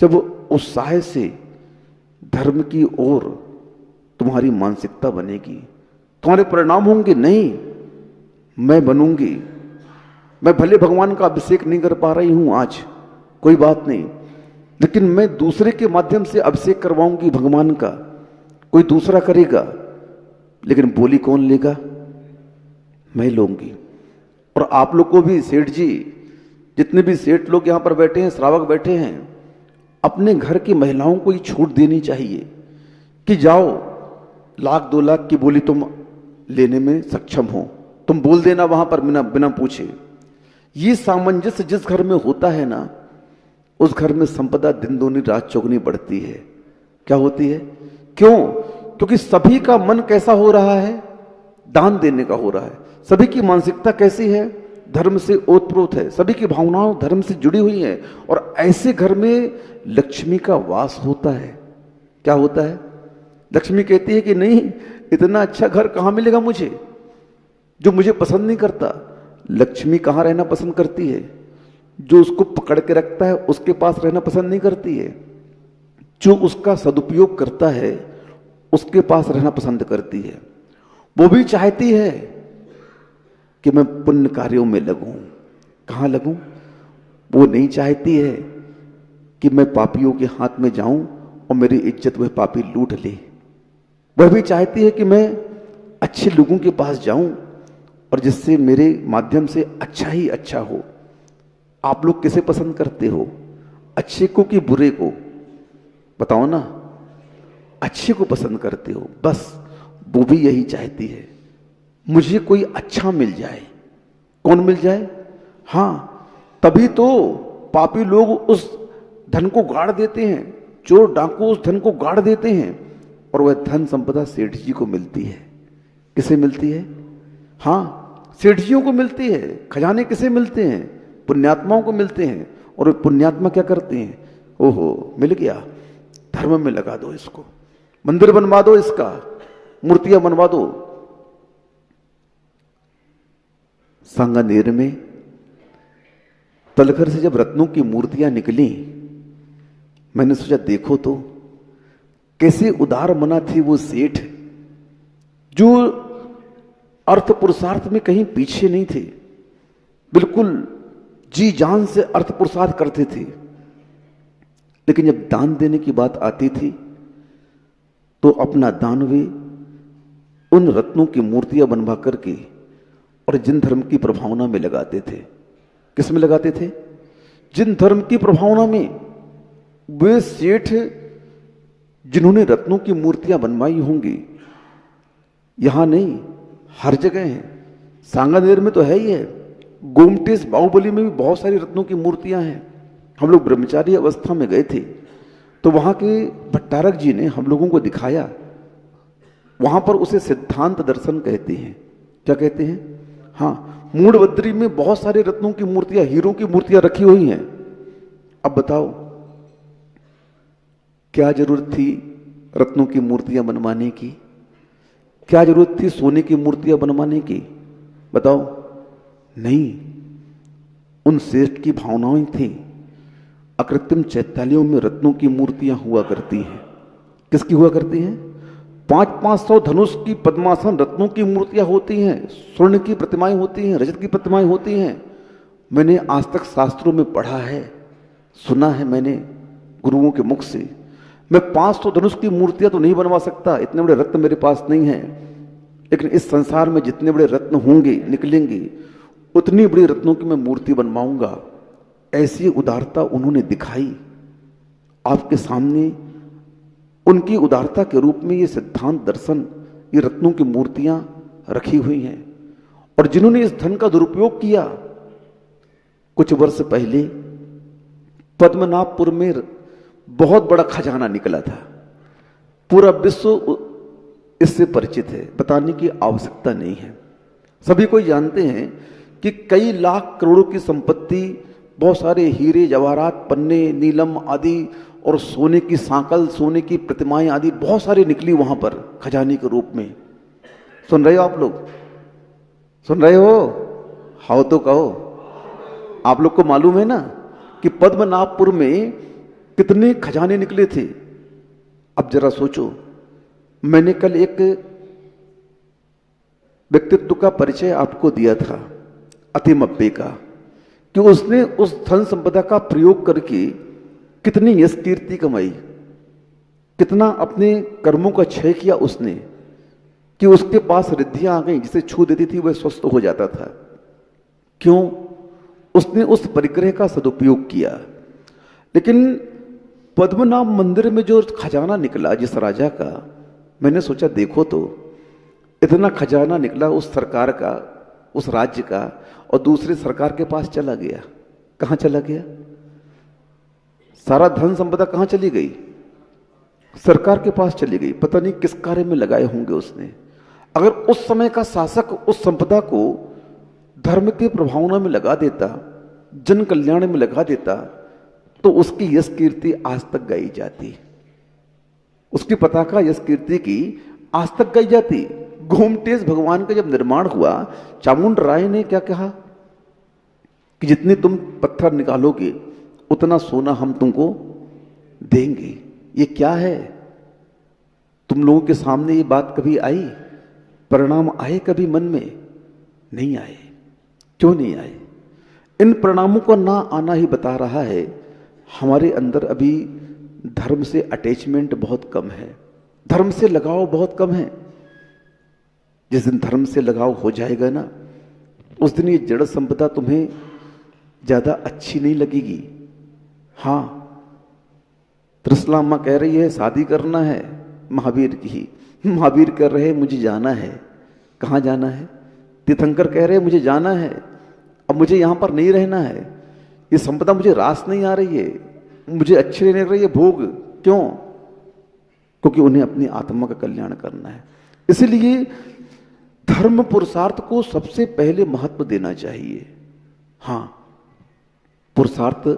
जब उत्साह से धर्म की ओर तुम्हारी मानसिकता बनेगी, तुम्हारे परिणाम होंगे, नहीं मैं बनूंगी, मैं भले भगवान का अभिषेक नहीं कर पा रही हूं आज, कोई बात नहीं, लेकिन मैं दूसरे के माध्यम से अभिषेक करवाऊंगी भगवान का। कोई दूसरा करेगा, लेकिन बोली कौन लेगा? मैं लूंगी। और आप लोग को भी, सेठ जी, जितने भी सेठ लोग यहां पर बैठे हैं, श्रावक बैठे हैं, अपने घर की महिलाओं को ये छूट देनी चाहिए कि जाओ 1,00,000 2 लाख की बोली तुम लेने में सक्षम हो, तुम बोल देना वहां पर बिना पूछे। ये सामंजस्य जिस घर में होता है ना, उस घर में संपदा दिन दूनी रात चौगुनी बढ़ती है। क्या होती है? क्यों? क्योंकि सभी का मन कैसा हो रहा है? दान देने का हो रहा है। सभी की मानसिकता कैसी है? धर्म से ओतप्रोत है। सभी की भावनाएं धर्म से जुड़ी हुई हैं, और ऐसे घर में लक्ष्मी का वास होता है। क्या होता है? लक्ष्मी कहती है कि नहीं, इतना अच्छा घर कहां मिलेगा मुझे जो मुझे पसंद नहीं करता। लक्ष्मी कहां रहना पसंद करती है? जो उसको पकड़ के रखता है उसके पास रहना पसंद नहीं करती है। जो उसका सदुपयोग करता है उसके पास रहना पसंद करती है। वो भी चाहती है कि मैं पुण्य कार्यों में लगूं। कहां लगूं? वो नहीं चाहती है कि मैं पापियों के हाथ में जाऊं और मेरी इज्जत वह पापी लूट ले। वह भी चाहती है कि मैं अच्छे लोगों के पास जाऊं और जिससे मेरे माध्यम से अच्छा ही अच्छा हो। आप लोग किसे पसंद करते हो? अच्छे को कि बुरे को? बताओ ना। अच्छे को पसंद करते हो। बस वो भी यही चाहती है, मुझे कोई अच्छा मिल जाए। कौन मिल जाए? हां, तभी तो पापी लोग उस धन को गाड़ देते हैं, चोर डाकू उस धन को गाड़ देते हैं, और वह धन संपदा सेठ जी को मिलती है। किसे मिलती है? हां, सेठ जियों को मिलती है। खजाने किसे मिलते हैं? पुण्यात्माओं को मिलते हैं। और वे पुण्यात्मा क्या करते हैं? ओहो, मिल गया, धर्म में लगा दो, इसको मंदिर बनवा दो, इसका मूर्तियां बनवा दो। सांगानेर में तलघर से जब रत्नों की मूर्तियां निकली, मैंने सोचा देखो तो कैसे उदार मना थी वो सेठ, जो अर्थ पुरुषार्थ में कहीं पीछे नहीं थे, बिल्कुल जी जान से अर्थ पुरुषार्थ करते थे। लेकिन जब दान देने की बात आती थी तो अपना दान वे उन रत्नों की मूर्तियां बनवा करके और जिन धर्म की प्रभावना में लगाते थे। किस में लगाते थे? जिन धर्म की प्रभावना में। वे सेठ जिन्होंने रत्नों की मूर्तियां बनवाई होंगी, यहां नहीं, हर जगह है। सांगानेर में तो है ही है, गोमटेश बाहुबली में भी बहुत सारी रत्नों की मूर्तियां हैं। हम लोग ब्रह्मचारी अवस्था में गए थे तो वहां के भट्टारक जी ने हम लोगों को दिखाया। वहां पर उसे सिद्धांत दर्शन कहते हैं। क्या कहते हैं? हाँ, मूढ़बद्री में बहुत सारे रत्नों की मूर्तियां, हीरों की मूर्तियां रखी हुई हैं। अब बताओ क्या जरूरत थी रत्नों की मूर्तियां बनवाने की? क्या जरूरत थी सोने की मूर्तियां बनवाने की? बताओ। नहीं, उन श्रेष्ठ की भावनाएं थी। अकृत्रिम चैत्यालयों में रत्नों की मूर्तियां हुआ करती हैं। किसकी हुआ करती हैं? 500 धनुष की पद्मासन रत्नों की मूर्तियां होती हैं, स्वर्ण की प्रतिमाएं होती हैं, रजत की प्रतिमाएं होती हैं। मैंने आज तक शास्त्रों में पढ़ा है, सुना है मैंने गुरुओं के मुख से। मैं 500 धनुष की मूर्तियां तो नहीं बनवा सकता, इतने बड़े रत्न मेरे पास नहीं है, लेकिन इस संसार में जितने बड़े रत्न होंगे निकलेंगे, उतनी बड़ी रत्नों की मैं मूर्ति बनवाऊंगा। ऐसी उदारता उन्होंने दिखाई। आपके सामने उनकी उदारता के रूप में ये सिद्धांत दर्शन, ये रत्नों की मूर्तियां रखी हुई हैं। और जिन्होंने इस धन का दुरुपयोग किया, कुछ वर्ष पहले पद्मनाभपुर में बहुत बड़ा खजाना निकला था। पूरा विश्व इससे परिचित है, बताने की आवश्यकता नहीं है। सभी कोई जानते हैं कि कई लाख करोड़ों की संपत्ति, बहुत सारे हीरे जवाहरात, पन्ने, नीलम आदि और सोने की सांकल, सोने की प्रतिमाएं आदि बहुत सारी निकली वहां पर खजाने के रूप में। सुन रहे हो आप लोग? सुन रहे हो? हाउ तो कहो। आप लोग को मालूम है ना कि पद्मनाभपुर में कितने खजाने निकले थे। अब जरा सोचो, मैंने कल एक व्यक्तित्व का परिचय आपको दिया था, अतिमब्बे का, कि उसने उस धन संपदा का प्रयोग करके कितनी यश कीर्ति कमाई, कितना अपने कर्मों का क्षय किया उसने, कि उसके पास रिद्धियां आ गई, जिसे छू देती थी वह स्वस्थ हो जाता था। क्यों? उसने उस परिग्रह का सदुपयोग किया। लेकिन पद्मनाभ मंदिर में जो खजाना निकला जिस राजा का, मैंने सोचा देखो तो, इतना खजाना निकला उस सरकार का, उस राज्य का, और दूसरे सरकार के पास चला गया। कहां चला गया? सारा धन संपदा कहां चली गई? सरकार के पास चली गई। पता नहीं किस कार्य में लगाए होंगे उसने। अगर उस समय का शासक उस संपदा को धर्म के प्रभावना में लगा देता, जन कल्याण में लगा देता, तो उसकी यश कीर्ति आज तक गाई जाती, उसकी पताका यश कीर्ति की आज तक गाई जाती। गोमटेश भगवान का जब निर्माण हुआ, चामुंड राय ने क्या कहा कि जितने तुम पत्थर निकालोगे उतना सोना हम तुमको देंगे। ये क्या है? तुम लोगों के सामने ये बात कभी आई? परिणाम आए कभी मन में? नहीं आए। क्यों नहीं आए? इन परिणामों का ना आना ही बता रहा है हमारे अंदर अभी धर्म से अटैचमेंट बहुत कम है, धर्म से लगाव बहुत कम है। जिस दिन धर्म से लगाव हो जाएगा ना, उस दिन ये जड़ संपदा तुम्हें ज्यादा अच्छी नहीं लगेगी। हाँ, त्रिशला अम्मा कह रही है शादी करना है महावीर की, महावीर कह रहे मुझे जाना है। कहाँ जाना है? तीर्थंकर कह रहे मुझे जाना है, अब मुझे यहां पर नहीं रहना है, ये संपदा मुझे रास नहीं आ रही है, मुझे अच्छी नहीं लग रही है भोग। क्यों? क्योंकि उन्हें अपनी आत्मा का कल्याण करना है। इसलिए धर्म पुरुषार्थ को सबसे पहले महत्व देना चाहिए। हाँ, पुरुषार्थ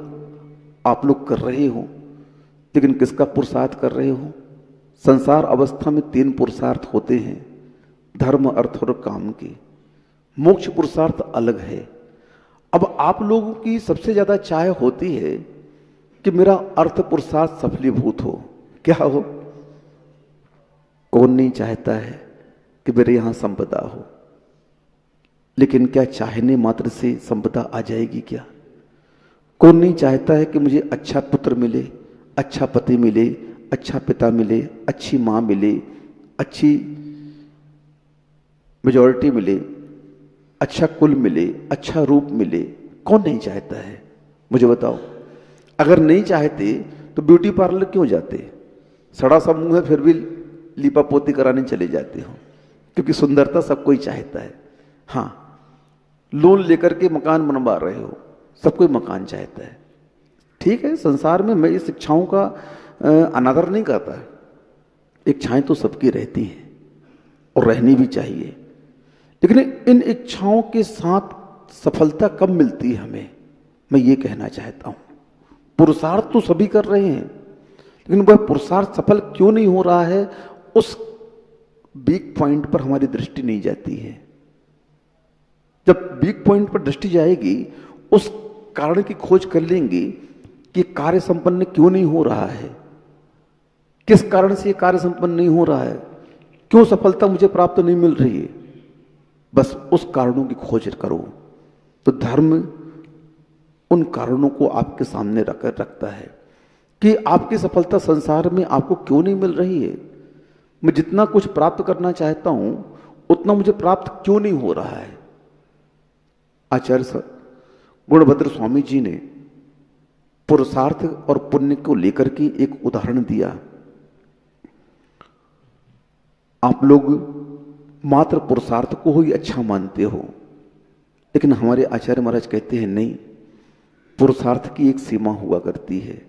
आप लोग कर रहे हो, लेकिन किसका पुरुषार्थ कर रहे हो? संसार अवस्था में 3 पुरुषार्थ होते हैं, धर्म, अर्थ और काम के। मोक्ष पुरुषार्थ अलग है। अब आप लोगों की सबसे ज्यादा चाह होती है कि मेरा अर्थ पुरुषार्थ सफलीभूत हो। क्या हो? कौन नहीं चाहता है कि मेरे यहां संपदा हो? लेकिन क्या चाहने मात्र से संपदा आ जाएगी क्या? कौन नहीं चाहता है कि मुझे अच्छा पुत्र मिले, अच्छा पति मिले, अच्छा पिता मिले, अच्छी मां मिले, अच्छी मेजॉरिटी मिले, अच्छा कुल मिले, अच्छा रूप मिले? कौन नहीं चाहता है? मुझे बताओ। अगर नहीं चाहते तो ब्यूटी पार्लर क्यों जाते? सड़ा सा मुंह है फिर भी लीपा पोती कराने चले जाते हो, क्योंकि सुंदरता सब कोई चाहता है। हाँ, लोन लेकर के मकान बनवा रहे हो, सब कोई मकान चाहता है। ठीक है, संसार में मैं इस इच्छाओं का अनादर नहीं करता है। इच्छाएं तो सबकी रहती हैं और रहनी भी चाहिए, लेकिन इन इच्छाओं के साथ सफलता कब मिलती है हमें, मैं ये कहना चाहता हूं। पुरुषार्थ तो सभी कर रहे हैं, लेकिन वह पुरुषार्थ सफल क्यों नहीं हो रहा है, उस वीक पॉइंट पर हमारी दृष्टि नहीं जाती है। जब वीक पॉइंट पर दृष्टि जाएगी, उस कारण की खोज कर लेंगे कि कार्य संपन्न क्यों नहीं हो रहा है, किस कारण से ये कार्य संपन्न नहीं हो रहा है, क्यों सफलता मुझे प्राप्त नहीं मिल रही है। बस उस कारणों की खोज करो। तो धर्म उन कारणों को आपके सामने रखता है कि आपकी सफलता संसार में आपको क्यों नहीं मिल रही है। मैं जितना कुछ प्राप्त करना चाहता हूं उतना मुझे प्राप्त क्यों नहीं हो रहा है। आचार्य गुणभद्र स्वामी जी ने पुरुषार्थ और पुण्य को लेकर के एक उदाहरण दिया। आप लोग मात्र पुरुषार्थ को ही अच्छा मानते हो, लेकिन हमारे आचार्य महाराज कहते हैं नहीं, पुरुषार्थ की एक सीमा हुआ करती है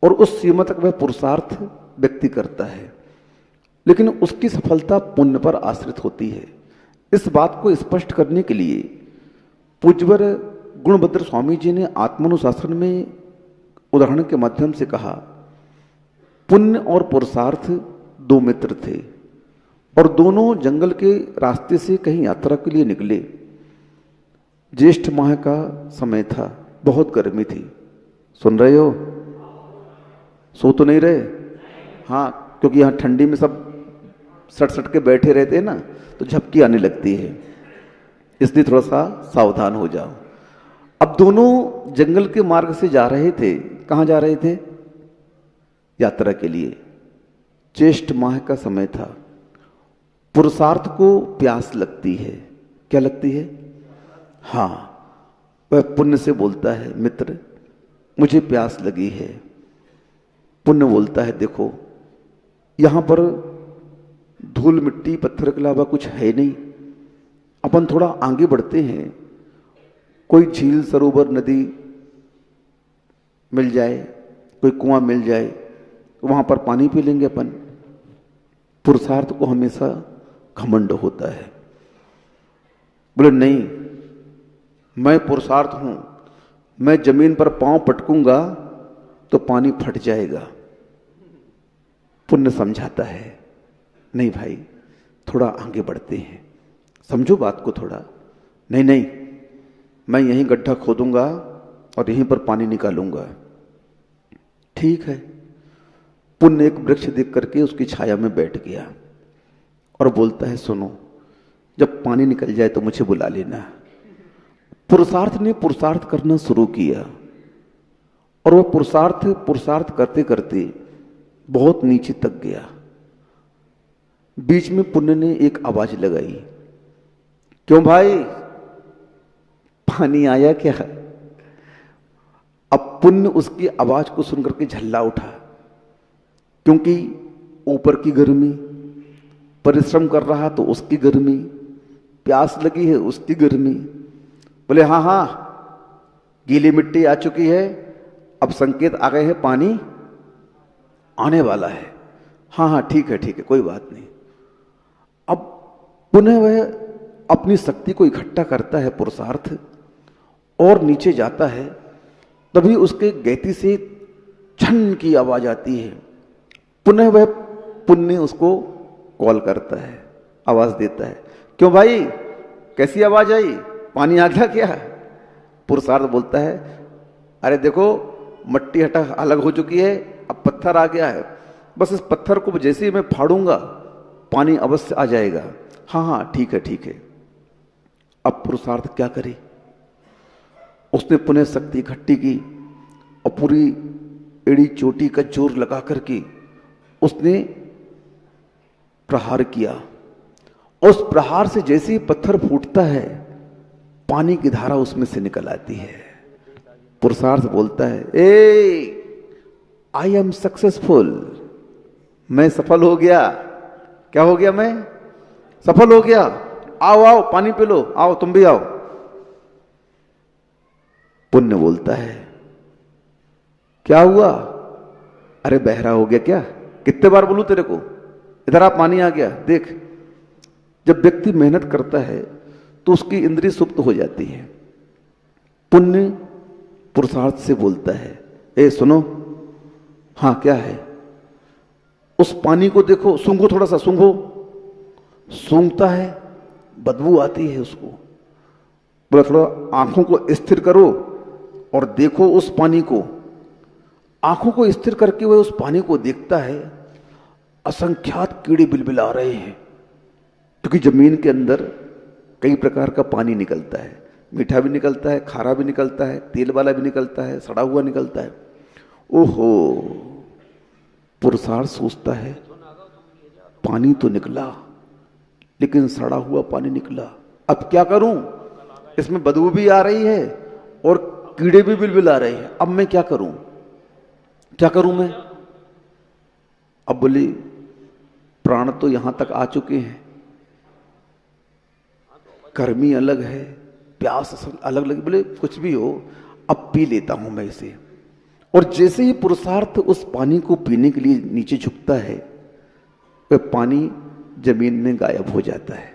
और उस सीमा तक वह पुरुषार्थ व्यक्ति करता है, लेकिन उसकी सफलता पुण्य पर आश्रित होती है। इस बात को स्पष्ट करने के लिए पूज्यवर गुणभद्र स्वामी जी ने आत्मानुशासन में उदाहरण के माध्यम से कहा, पुण्य और पुरुषार्थ दो मित्र थे और दोनों जंगल के रास्ते से कहीं यात्रा के लिए निकले। ज्येष्ठ माह का समय था, बहुत गर्मी थी। सुन रहे हो? सो तो नहीं रहे? हाँ, क्योंकि यहाँ ठंडी में सब सट सट के बैठे रहते हैं ना, तो झपकी आने लगती है, इसलिए थोड़ा सा सावधान हो जाओ। अब दोनों जंगल के मार्ग से जा रहे थे। कहाँ जा रहे थे? यात्रा के लिए। ज्येष्ठ माह का समय था। पुरुषार्थ को प्यास लगती है। क्या लगती है? हाँ, वह पुण्य से बोलता है, मित्र मुझे प्यास लगी है। पुण्य बोलता है, देखो यहां पर धूल मिट्टी पत्थर के अलावा कुछ है नहीं, अपन थोड़ा आगे बढ़ते हैं, कोई झील सरोवर नदी मिल जाए, कोई कुआं मिल जाए, वहां पर पानी पी लेंगे अपन। पुरुषार्थ को हमेशा घमंड होता है। बोले नहीं, मैं पुरुषार्थ हूं, मैं जमीन पर पांव पटकूंगा तो पानी फट जाएगा। पुण्य समझाता है, नहीं भाई थोड़ा आगे बढ़ते हैं, समझो बात को थोड़ा। नहीं नहीं, मैं यहीं गड्ढा खोदूंगा और यहीं पर पानी निकालूंगा। ठीक है। पुण्य एक वृक्ष देख करके उसकी छाया में बैठ गया और बोलता है, सुनो जब पानी निकल जाए तो मुझे बुला लेना। पुरुषार्थ ने पुरुषार्थ करना शुरू किया और वह पुरुषार्थ करते करते बहुत नीचे तक गया। बीच में पुण्य ने एक आवाज लगाई, क्यों भाई पानी आया क्या? अब पुण्य उसकी आवाज को सुनकर के झल्ला उठा, क्योंकि ऊपर की गर्मी, परिश्रम कर रहा तो उसकी गर्मी, प्यास लगी है उसकी गर्मी। बोले हाँ हाँ, गीली मिट्टी आ चुकी है, अब संकेत आ गए हैं, पानी आने वाला है। हाँ हाँ ठीक है कोई बात नहीं। अब पुनः वह अपनी शक्ति को इकट्ठा करता है पुरुषार्थ और नीचे जाता है। तभी उसके गैती से छन की आवाज आती है। पुनः वह पुण्य उसको कॉल करता है, आवाज देता है, क्यों भाई कैसी आवाज आई, पानी आ गया क्या? पुरुषार्थ बोलता है, अरे देखो मट्टी हटा अलग हो चुकी है, अब पत्थर आ गया है, बस इस पत्थर को जैसे ही मैं फाड़ूंगा पानी अवश्य आ जाएगा। हाँ हाँ ठीक है। अब पुरुषार्थ क्या करे? उसने पुनः शक्ति इकट्ठी की और पूरी एड़ी चोटी का जोर लगा करके उसने प्रहार किया। उस प्रहार से जैसे ही पत्थर फूटता है, पानी की धारा उसमें से निकल आती है। पुरुषार्थ बोलता है, ए आई एम सक्सेसफुल, मैं सफल हो गया। क्या हो गया? मैं सफल हो गया। आओ आओ पानी पी लो, आओ तुम भी आओ। पुण्य बोलता है, क्या हुआ? अरे बहरा हो गया क्या? कितने बार बोलूं तेरे को, इधर आ पानी आ गया देख। जब व्यक्ति मेहनत करता है तो उसकी इंद्रिय सुप्त हो जाती है। पुण्य पुरुषार्थ से बोलता है, ए सुनो, हाँ क्या है? उस पानी को देखो, सूंघो, थोड़ा सा सूंघो। सूंघता है, बदबू आती है उसको। बोला थोड़ा आंखों को स्थिर करो और देखो उस पानी को। आंखों को स्थिर करके वह उस पानी को देखता है, असंख्यात कीड़े बिलबिला रहे हैं, क्योंकि जमीन के अंदर कई प्रकार का पानी निकलता है। मीठा भी निकलता है, खारा भी निकलता है, तेल वाला भी निकलता है, सड़ा हुआ निकलता है। ओहो, पुरुषार्थ सोचता है पानी तो निकला, लेकिन सड़ा हुआ पानी निकला। अब क्या करूं? इसमें बदबू भी आ रही है और कीड़े भी बिलबिला रहे हैं। अब मैं क्या करूं? क्या करूं मैं? अब बोली प्राण तो यहां तक आ चुके हैं, गर्मी अलग है, प्यास अलग लगी। बोले कुछ भी हो, अब पी लेता हूं मैं इसे। और जैसे ही पुरुषार्थ उस पानी को पीने के लिए नीचे झुकता है, वह पानी जमीन में गायब हो जाता है।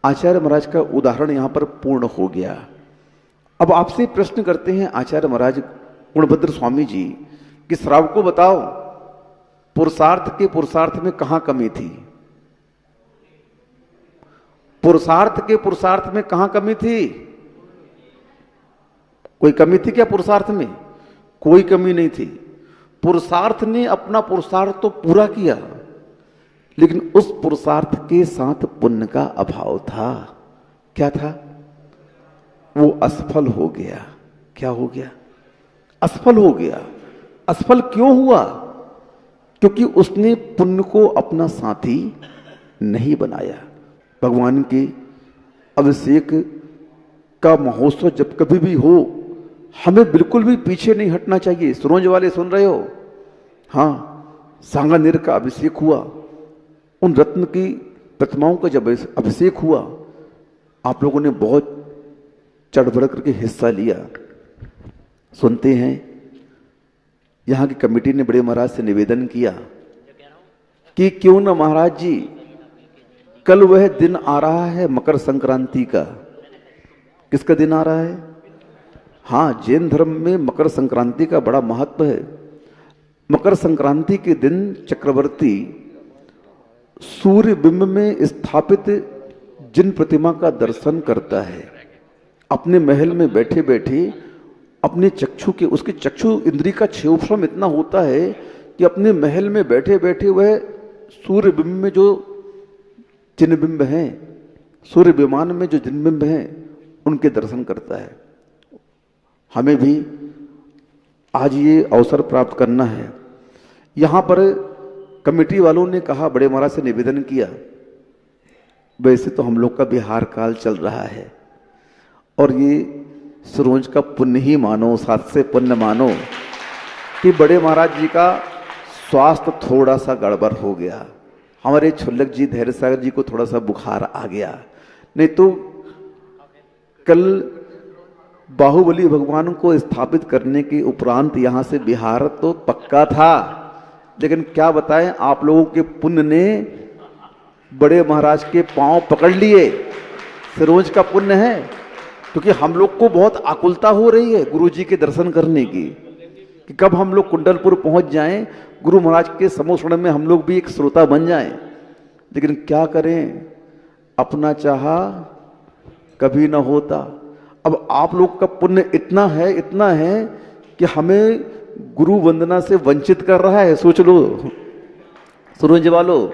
आचार्य महाराज का उदाहरण यहां पर पूर्ण हो गया। अब आपसे प्रश्न करते हैं आचार्य महाराज गुणभद्र स्वामी जी कि श्रावक को बताओ, पुरुषार्थ के पुरुषार्थ में कहां कमी थी? पुरुषार्थ के पुरुषार्थ में कहां कमी थी? कोई कमी थी क्या पुरुषार्थ में? कोई कमी नहीं थी। पुरुषार्थ ने अपना पुरुषार्थ तो पूरा किया, लेकिन उस पुरुषार्थ के साथ पुण्य का अभाव था। क्या था? वो असफल हो गया। क्या हो गया? असफल हो गया। असफल क्यों हुआ? क्योंकि उसने पुण्य को अपना साथी नहीं बनाया। भगवान के अभिषेक का महोत्सव जब कभी भी हो, हमें बिल्कुल भी पीछे नहीं हटना चाहिए। सुरोंज वाले सुन रहे हो? हाँ, सांगानेर का अभिषेक हुआ, उन रत्न की प्रतिमाओं का जब अभिषेक हुआ, आप लोगों ने बहुत चढ़ बढ़ करके हिस्सा लिया। सुनते हैं यहां की कमेटी ने बड़े महाराज से निवेदन किया कि क्यों न महाराज जी, कल वह दिन आ रहा है मकर संक्रांति का। किसका दिन आ रहा है? हाँ, जैन धर्म में मकर संक्रांति का बड़ा महत्व है। मकर संक्रांति के दिन चक्रवर्ती सूर्य बिंब में स्थापित जिन प्रतिमा का दर्शन करता है, अपने महल में बैठे बैठे अपने चक्षु के, उसके चक्षु इंद्री का क्षेत्रफल इतना होता है कि अपने महल में बैठे बैठे वह सूर्य बिंब में जो जिन बिंब हैं, सूर्य विमान में जो जिन बिंब हैं, उनके दर्शन करता है। हमें भी आज ये अवसर प्राप्त करना है। यहां पर कमेटी वालों ने कहा, बड़े महाराज से निवेदन किया, वैसे तो हम लोग का बिहार काल चल रहा है और ये सरोज का पुण्य ही मानो, साथ से पुण्य मानो कि बड़े महाराज जी का स्वास्थ्य थोड़ा सा गड़बड़ हो गया। हमारे छुल्लक जी, धैर्य सागर जी को थोड़ा सा बुखार आ गया, नहीं तो कल बाहुबली भगवान को स्थापित करने के उपरांत यहां से बिहार तो पक्का था। लेकिन क्या बताएं, आप लोगों के पुण्य ने बड़े महाराज के पांव पकड़ लिए। सरोज का पुण्य है, क्योंकि हम लोग को बहुत आकुलता हो रही है गुरु जी के दर्शन करने की, कि कब हम लोग कुंडलपुर पहुंच जाएं, गुरु महाराज के समोषण में हम लोग भी एक श्रोता बन जाएं। लेकिन क्या करें, अपना चाहा कभी ना होता। अब आप लोग का पुण्य इतना है कि हमें गुरु वंदना से वंचित कर रहा है। सोच लो सूरज वालों,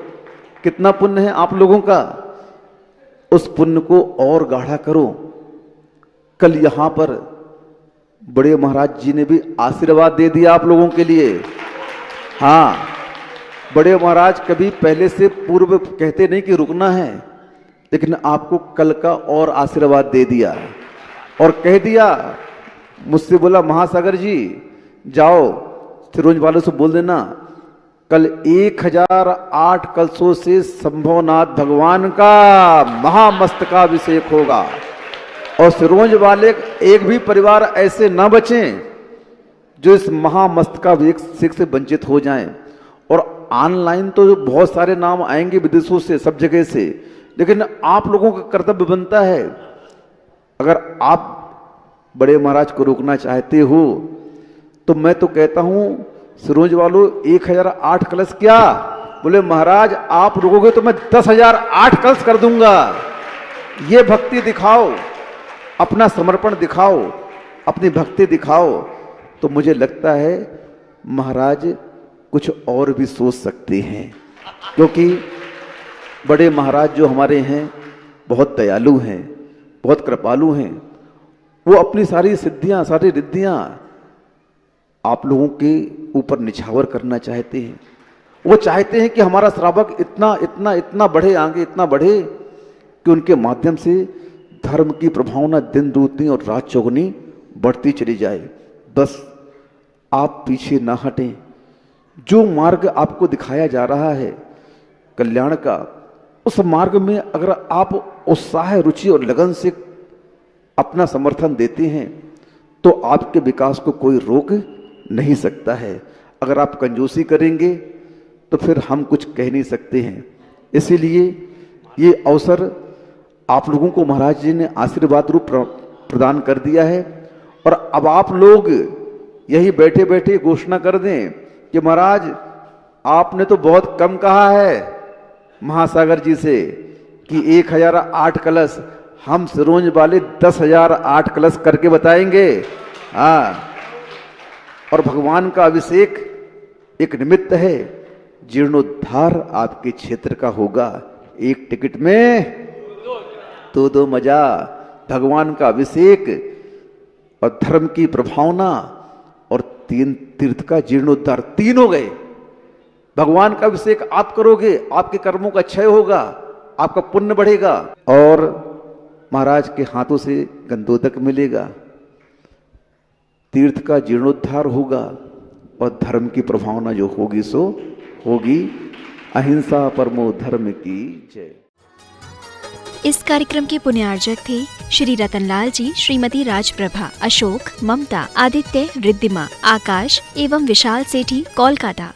कितना पुण्य है आप लोगों का। उस पुण्य को और गाढ़ा करो। कल यहां पर बड़े महाराज जी ने भी आशीर्वाद दे दिया आप लोगों के लिए। हाँ, बड़े महाराज कभी पहले से पूर्व कहते नहीं कि रुकना है, लेकिन आपको कल का और आशीर्वाद दे दिया और कह दिया, मुझसे बोला महासागर जी जाओ सिरोंज वालों से बोल देना कल 1008 कलशों से संभवनाथ भगवान का महामस्तकाभिषेक होगा। और सिरोंज वाले एक भी परिवार ऐसे न बचें जो इस महामस्तकाभिषेक से वंचित हो जाएं। और ऑनलाइन तो बहुत सारे नाम आएंगे विदेशों से, सब जगह से, लेकिन आप लोगों का कर्तव्य बनता है, अगर आप बड़े महाराज को रोकना चाहते हो तो मैं तो कहता हूं सिरोंज वालों 1008 कलश क्या बोले महाराज आप रुकोगे तो मैं 10,008 कलश कर दूंगा। ये भक्ति दिखाओ, अपना समर्पण दिखाओ, अपनी भक्ति दिखाओ। तो मुझे लगता है महाराज कुछ और भी सोच सकते हैं, क्योंकि बड़े महाराज जो हमारे हैं बहुत दयालु हैं, बहुत कृपालु हैं। वो अपनी सारी सिद्धियां, सारी रिद्धियां आप लोगों के ऊपर निछावर करना चाहते हैं। वो चाहते हैं कि हमारा श्रावक इतना इतना इतना बढ़े, आगे इतना बढ़े कि उनके माध्यम से धर्म की प्रभावना दिन दूनी और रात चौगुनी बढ़ती चली जाए। बस आप पीछे ना हटें। जो मार्ग आपको दिखाया जा रहा है कल्याण का, उस मार्ग में अगर आप उत्साह, रुचि और लगन से अपना समर्थन देते हैं तो आपके विकास को कोई रोक नहीं सकता है। अगर आप कंजूसी करेंगे तो फिर हम कुछ कह नहीं सकते हैं। इसीलिए ये अवसर आप लोगों को महाराज जी ने आशीर्वाद रूप प्रदान कर दिया है। और अब आप लोग यही बैठे बैठे घोषणा कर दें कि महाराज आपने तो बहुत कम कहा है महासागर जी से कि 1008 कलश, हम सिरोंज वाले 10,008 कलश करके बताएंगे। हाँ, और भगवान का अभिषेक एक निमित्त है, जीर्णोद्धार आपके क्षेत्र का होगा। एक टिकट में दो मजा, भगवान का अभिषेक और धर्म की प्रभावना और 3 तीर्थ का जीर्णोद्धार, 3 हो गए। भगवान का अभिषेक आप करोगे, आपके कर्मों का क्षय होगा, आपका पुण्य बढ़ेगा और महाराज के हाथों से गंधोदक मिलेगा, तीर्थ का जीर्णोद्धार होगा और धर्म की प्रभावना जो होगी सो होगी। अहिंसा परमो धर्म की जय। इस कार्यक्रम के पुण्यार्जक थे श्री रतनलाल जी, श्रीमती राजप्रभा, अशोक, ममता, आदित्य, रिद्धिमा, आकाश एवं विशाल सेठी, कोलकाता।